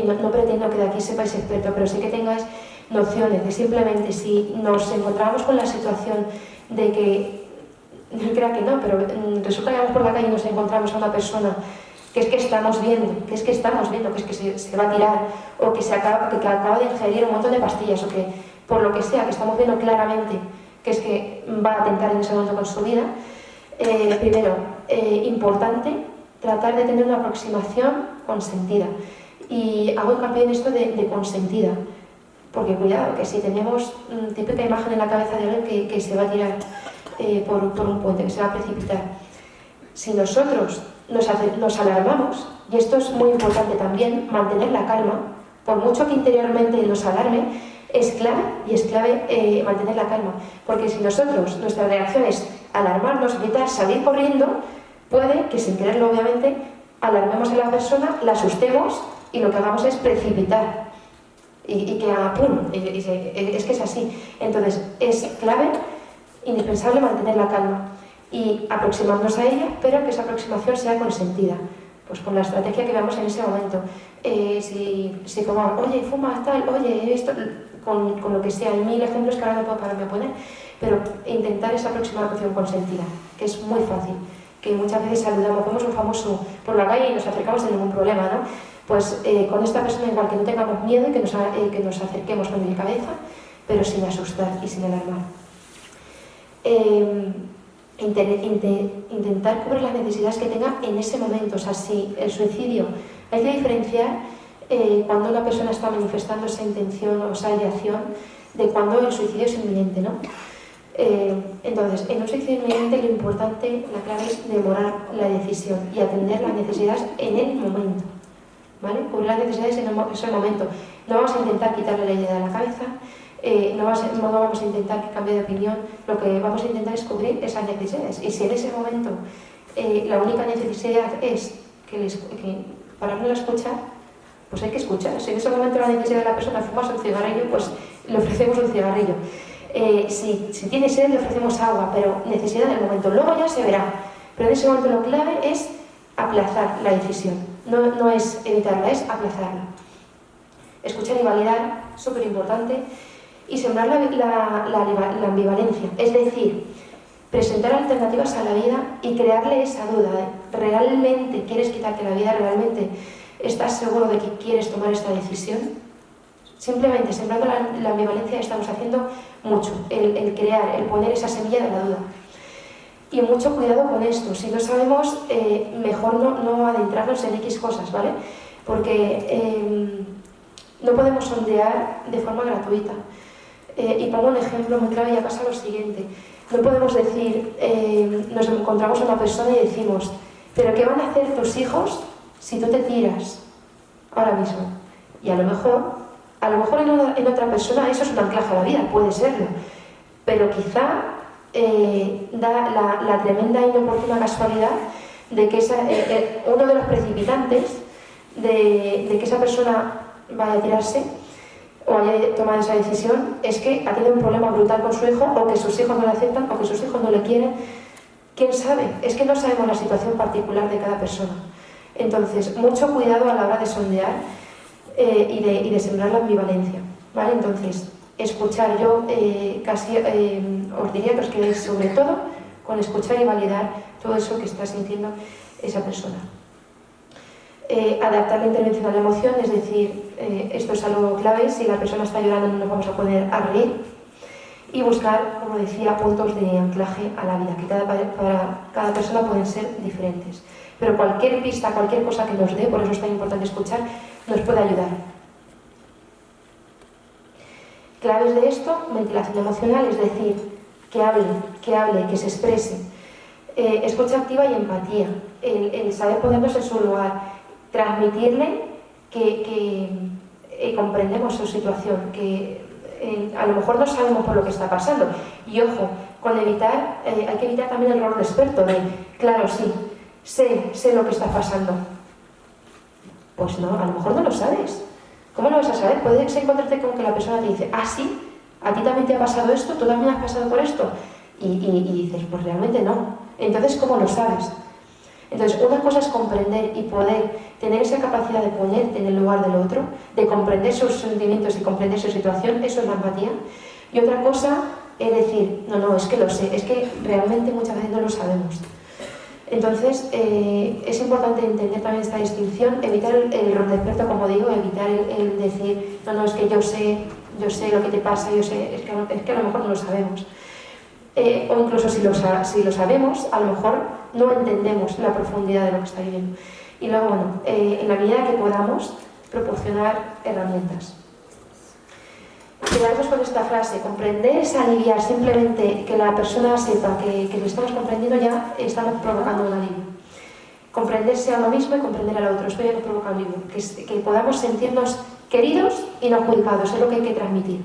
no pretendo que de aquí sepáis experto, pero sí que tengáis nociones de simplemente si nos encontramos con la situación de que, no crea que no, pero resulta que vamos por la calle y nos encontramos a una persona que es que estamos viendo, que es que se va a tirar, o que acaba de ingerir un montón de pastillas, o que por lo que sea, que estamos viendo claramente que es que va a atentar en ese momento con su vida. Primero, importante, tratar de tener una aproximación consentida. Y hago hincapié en esto de consentida, porque cuidado, que si tenemos típica imagen en la cabeza de alguien que se va a tirar por un puente, que se va a precipitar, si nosotros nos alarmamos, y esto es muy importante también, mantener la calma, por mucho que interiormente nos alarme, es clave mantener la calma, porque si nosotros, nuestra reacción es alarmarnos, gritar, salir corriendo, puede que sin quererlo obviamente alarmemos a la persona, la asustemos y lo que hagamos es precipitar y que haga pum, es que es así. Entonces es clave, indispensable mantener la calma y aproximarnos a ella, pero que esa aproximación sea consentida, pues con la estrategia que veamos en ese momento. Si fuma, oye, fuma tal, oye, esto, con lo que sea, hay 1000 ejemplos que ahora no puedo pararme a poner, pero intentar esa aproximación consentida, que es muy fácil, que muchas veces saludamos, vemos un famoso por la calle y nos acercamos sin ningún problema, ¿no? Pues con esta persona igual que no tengamos miedo y que nos acerquemos con mi cabeza, pero sin asustar y sin alarmar. Intentar cubrir las necesidades que tenga en ese momento. O sea, si el suicidio, hay que diferenciar cuando una persona está manifestando esa intención o esa ideación de cuando el suicidio es inminente, ¿no? Entonces, en un suicidio inminente lo importante, la clave es demorar la decisión y atender las necesidades en el momento, ¿vale? Cubrir las necesidades en ese momento. No vamos a intentar quitarle la idea de la cabeza, no vamos a intentar que cambie de opinión, lo que vamos a intentar es cubrir esas necesidades. Y si en ese momento la única necesidad es que pararnos a escuchar, pues hay que escuchar. Si en ese momento la necesidad de la persona es fumarse un cigarrillo, pues le ofrecemos un cigarrillo. Si tiene sed, le ofrecemos agua, pero necesidad en el momento. Luego ya se verá. Pero en ese momento lo clave es aplazar la decisión. No es evitarla, es aplazarla. Escuchar y validar, súper importante. Y sembrar la ambivalencia. Es decir, presentar alternativas a la vida y crearle esa duda. ¿Realmente quieres quitarte la vida? ¿Realmente estás seguro de que quieres tomar esta decisión? Simplemente sembrando la ambivalencia estamos haciendo mucho, el crear, el poner esa semilla de la duda. Y mucho cuidado con esto, si no sabemos, mejor no adentrarnos en X cosas, ¿vale? Porque no podemos sondear de forma gratuita. Y pongo un ejemplo muy claro y ya pasa lo siguiente. No podemos decir, nos encontramos a una persona y decimos, ¿pero qué van a hacer tus hijos si tú te tiras ahora mismo? Y a lo mejor en otra persona eso es un anclaje a la vida, puede serlo, pero quizá da la tremenda e inoportuna casualidad de que uno de los precipitantes de que esa persona vaya a tirarse o haya tomado esa decisión es que ha tenido un problema brutal con su hijo, o que sus hijos no le aceptan, o que sus hijos no le quieren. ¿Quién sabe? Es que no sabemos la situación particular de cada persona. Entonces, mucho cuidado a la hora de sondear y de sembrar la ambivalencia, ¿vale? Entonces, escuchar, yo casi os diría que os quedéis sobre todo con escuchar y validar todo eso que está sintiendo esa persona. Adaptar la intervención a la emoción, es decir, esto es algo clave, si la persona está llorando no nos vamos a poner a reír, y buscar, como decía, puntos de anclaje a la vida, que para cada persona pueden ser diferentes. Pero cualquier pista, cualquier cosa que nos dé, por eso es tan importante escuchar, nos puede ayudar. Claves de esto, ventilación emocional, es decir, que hable, que se exprese. Escucha activa y empatía, el saber ponernos en su lugar, transmitirle que comprendemos su situación, que a lo mejor no sabemos por lo que está pasando. Y ojo, hay que evitar también el rol de experto, de, claro, sí, sé lo que está pasando. Pues no, a lo mejor no lo sabes. ¿Cómo lo vas a saber? Puedes encontrarte con que la persona te dice, ah, sí, a ti también te ha pasado esto, tú también has pasado por esto. Y dices, pues realmente no. Entonces, ¿cómo lo sabes? Entonces, una cosa es comprender y poder tener esa capacidad de ponerte en el lugar del otro, de comprender sus sentimientos y comprender su situación, eso es la empatía. Y otra cosa es decir, no, es que lo sé, es que realmente muchas veces no lo sabemos. Entonces, es importante entender también esta distinción, evitar el rol de experto, como digo, evitar el decir, no, es que yo sé lo que te pasa, es que a lo mejor no lo sabemos. O incluso si lo sabemos, a lo mejor no entendemos la profundidad de lo que está viviendo. Y luego, bueno, en la medida que podamos, proporcionar herramientas. Quedarnos con esta frase, comprender es aliviar, simplemente que la persona sepa que le estamos comprendiendo, ya estamos provocando un alivio. Comprenderse a uno mismo y comprender al otro, esto ya nos provoca un alivio. Que podamos sentirnos queridos y no juzgados, es lo que hay que transmitir.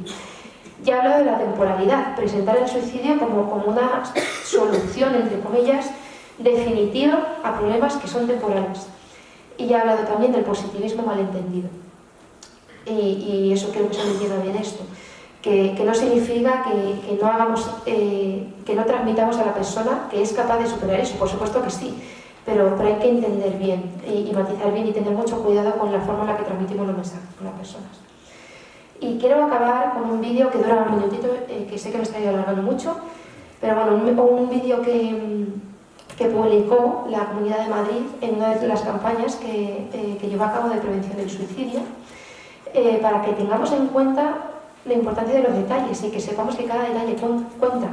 Ya he hablado de la temporalidad, presentar el suicidio como una solución, entre comillas, definitiva a problemas que son temporales. Y ya he hablado también del positivismo malentendido. Y eso creo que se me entienda bien esto. Que no significa que no hagamos, que no transmitamos a la persona que es capaz de superar eso, por supuesto que sí, pero hay que entender bien y matizar bien y tener mucho cuidado con la forma en la que transmitimos los mensajes con las personas. Y quiero acabar con un vídeo que dura un minutito, que sé que me estoy alargando mucho, pero bueno, un vídeo que publicó la Comunidad de Madrid en una de las campañas que llevó a cabo de prevención del suicidio, para que tengamos en cuenta la importancia de los detalles y que sepamos que cada detalle cuenta,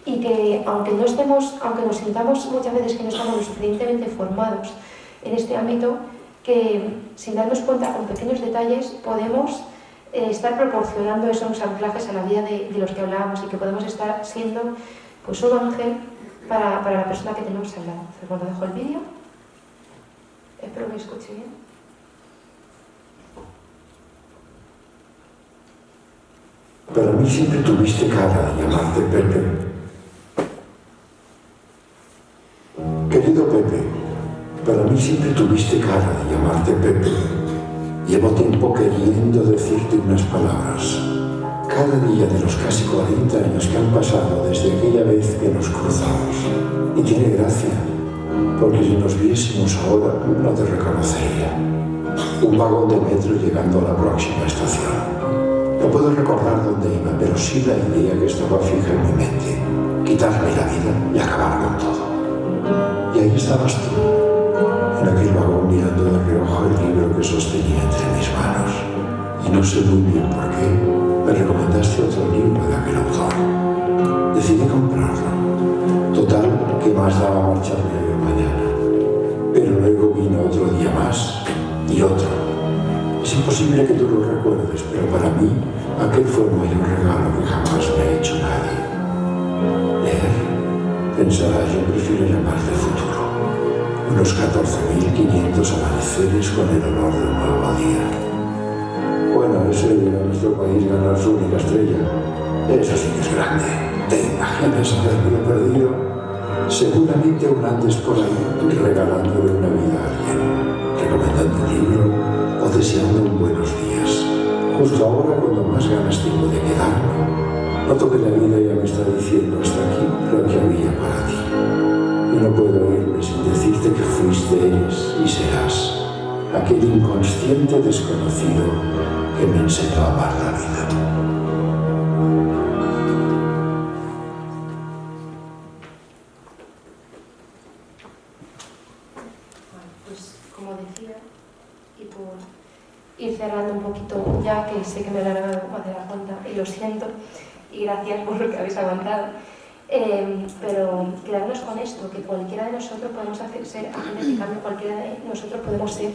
y que aunque nos sintamos muchas veces que no estamos lo suficientemente formados en este ámbito, que sin darnos cuenta con pequeños detalles podemos estar proporcionando esos anclajes a la vida de los que hablábamos, y que podemos estar siendo pues un ángel para la persona que tenemos al lado. Cuando dejo el vídeo, espero que me escuche bien. Para mí siempre tuviste cara de llamarte Pepe. Querido Pepe, para mí siempre tuviste cara de llamarte Pepe. Llevo tiempo queriendo decirte unas palabras. Cada día de los casi 40 años que han pasado desde aquella vez que nos cruzamos. Y tiene gracia, porque si nos viésemos ahora no te reconocería. Un vagón de metro llegando a la próxima estación. No puedo recordar dónde iba, pero sí la idea que estaba fija en mi mente: quitarme la vida y acabar con todo. Y ahí estabas tú, en aquel vagón mirando de reojo el libro que sostenía entre mis manos. Y no sé muy bien por qué me recomendaste otro libro de aquel autor. Decidí comprarlo. Total, ¿qué más daba marcharme yo mañana? Pero luego vino otro día más y otro. Es imposible que tú lo recuerdes, pero para mí aquel fue el mayor regalo que jamás me ha hecho nadie. Leer, pensarás, yo prefiero llamarte futuro. Unos 14.500 amaneceres con el olor de un nuevo día. Bueno, eso de llegar a nuestro país ganar su única estrella, eso sí que es grande. ¿Te imaginas haberlo perdido? Seguramente aún antes por ahí regalándole una vida a alguien, recomendando un libro o deseando un buenos días. Justo ahora, cuando más ganas tengo de quedarme, noto que la vida ya me está diciendo hasta aquí lo que había para ti. Y no puedo irme sin decirte que fuiste, eres y serás aquel inconsciente desconocido que me enseñó a amar la vida. Ir cerrando un poquito ya, que sé que me he alargado más de la cuenta y lo siento, y gracias por lo que habéis aguantado, pero quedarnos con esto, que cualquiera de nosotros podemos ser agentes de cambio, cualquiera de nosotros podemos ser,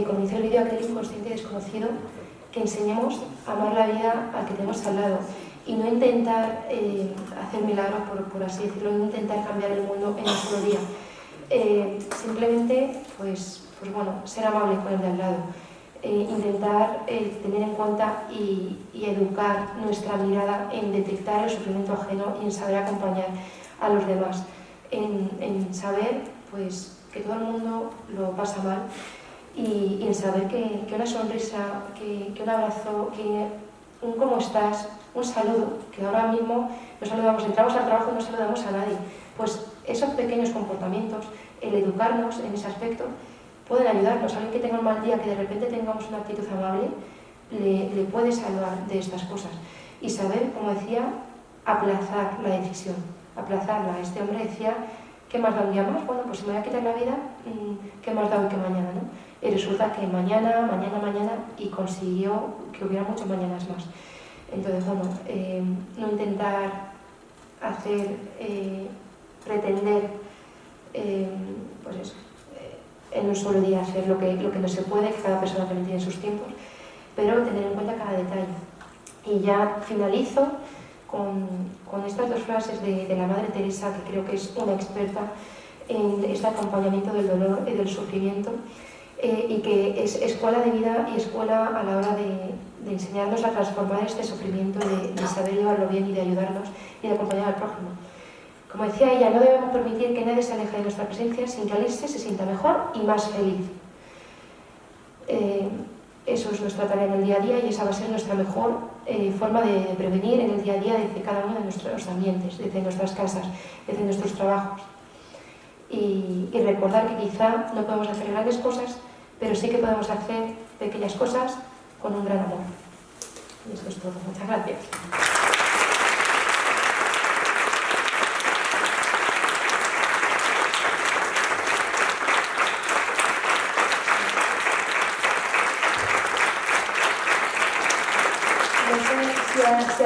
como dice el vídeo, aquel inconsciente desconocido, que enseñemos a amar la vida al que tenemos al lado, y no intentar hacer milagros, por así decirlo, no intentar cambiar el mundo en un solo día, simplemente pues bueno, ser amable con el de al lado. Intentar tener en cuenta y educar nuestra mirada en detectar el sufrimiento ajeno y en saber acompañar a los demás, en saber pues, que todo el mundo lo pasa mal, y en saber que una sonrisa, que un abrazo, que un cómo estás, un saludo, que ahora mismo nos saludamos, entramos al trabajo y no saludamos a nadie, pues esos pequeños comportamientos, el educarnos en ese aspecto, pueden ayudarnos. Alguien que tenga un mal día, que de repente tengamos una actitud amable, le puede salvar de estas cosas. Y saber, como decía, aplazar la decisión, aplazarla. Este hombre decía, ¿qué más da un día más? Bueno, pues si me voy a quitar la vida, ¿qué más da hoy que mañana, no? Y resulta que mañana, y consiguió que hubiera muchos mañanas más. Entonces, bueno, no intentar hacer, pretender, pues eso, en un solo día hacer lo que no se puede, que cada persona también tiene sus tiempos, pero tener en cuenta cada detalle. Y ya finalizo con estas dos frases de la Madre Teresa, que creo que es una experta en este acompañamiento del dolor y del sufrimiento, y que es escuela de vida y escuela a la hora de enseñarnos a transformar este sufrimiento, de saber llevarlo bien y de ayudarnos y de acompañar al prójimo. Como decía ella, no debemos permitir que nadie se aleje de nuestra presencia sin que Alice se sienta mejor y más feliz. Eso es nuestra tarea en el día a día y esa va a ser nuestra mejor forma de prevenir en el día a día desde cada uno de nuestros ambientes, desde nuestras casas, desde nuestros trabajos. Y recordar que quizá no podemos hacer grandes cosas, pero sí que podemos hacer pequeñas cosas con un gran amor. Y esto es todo. Muchas gracias. No sé si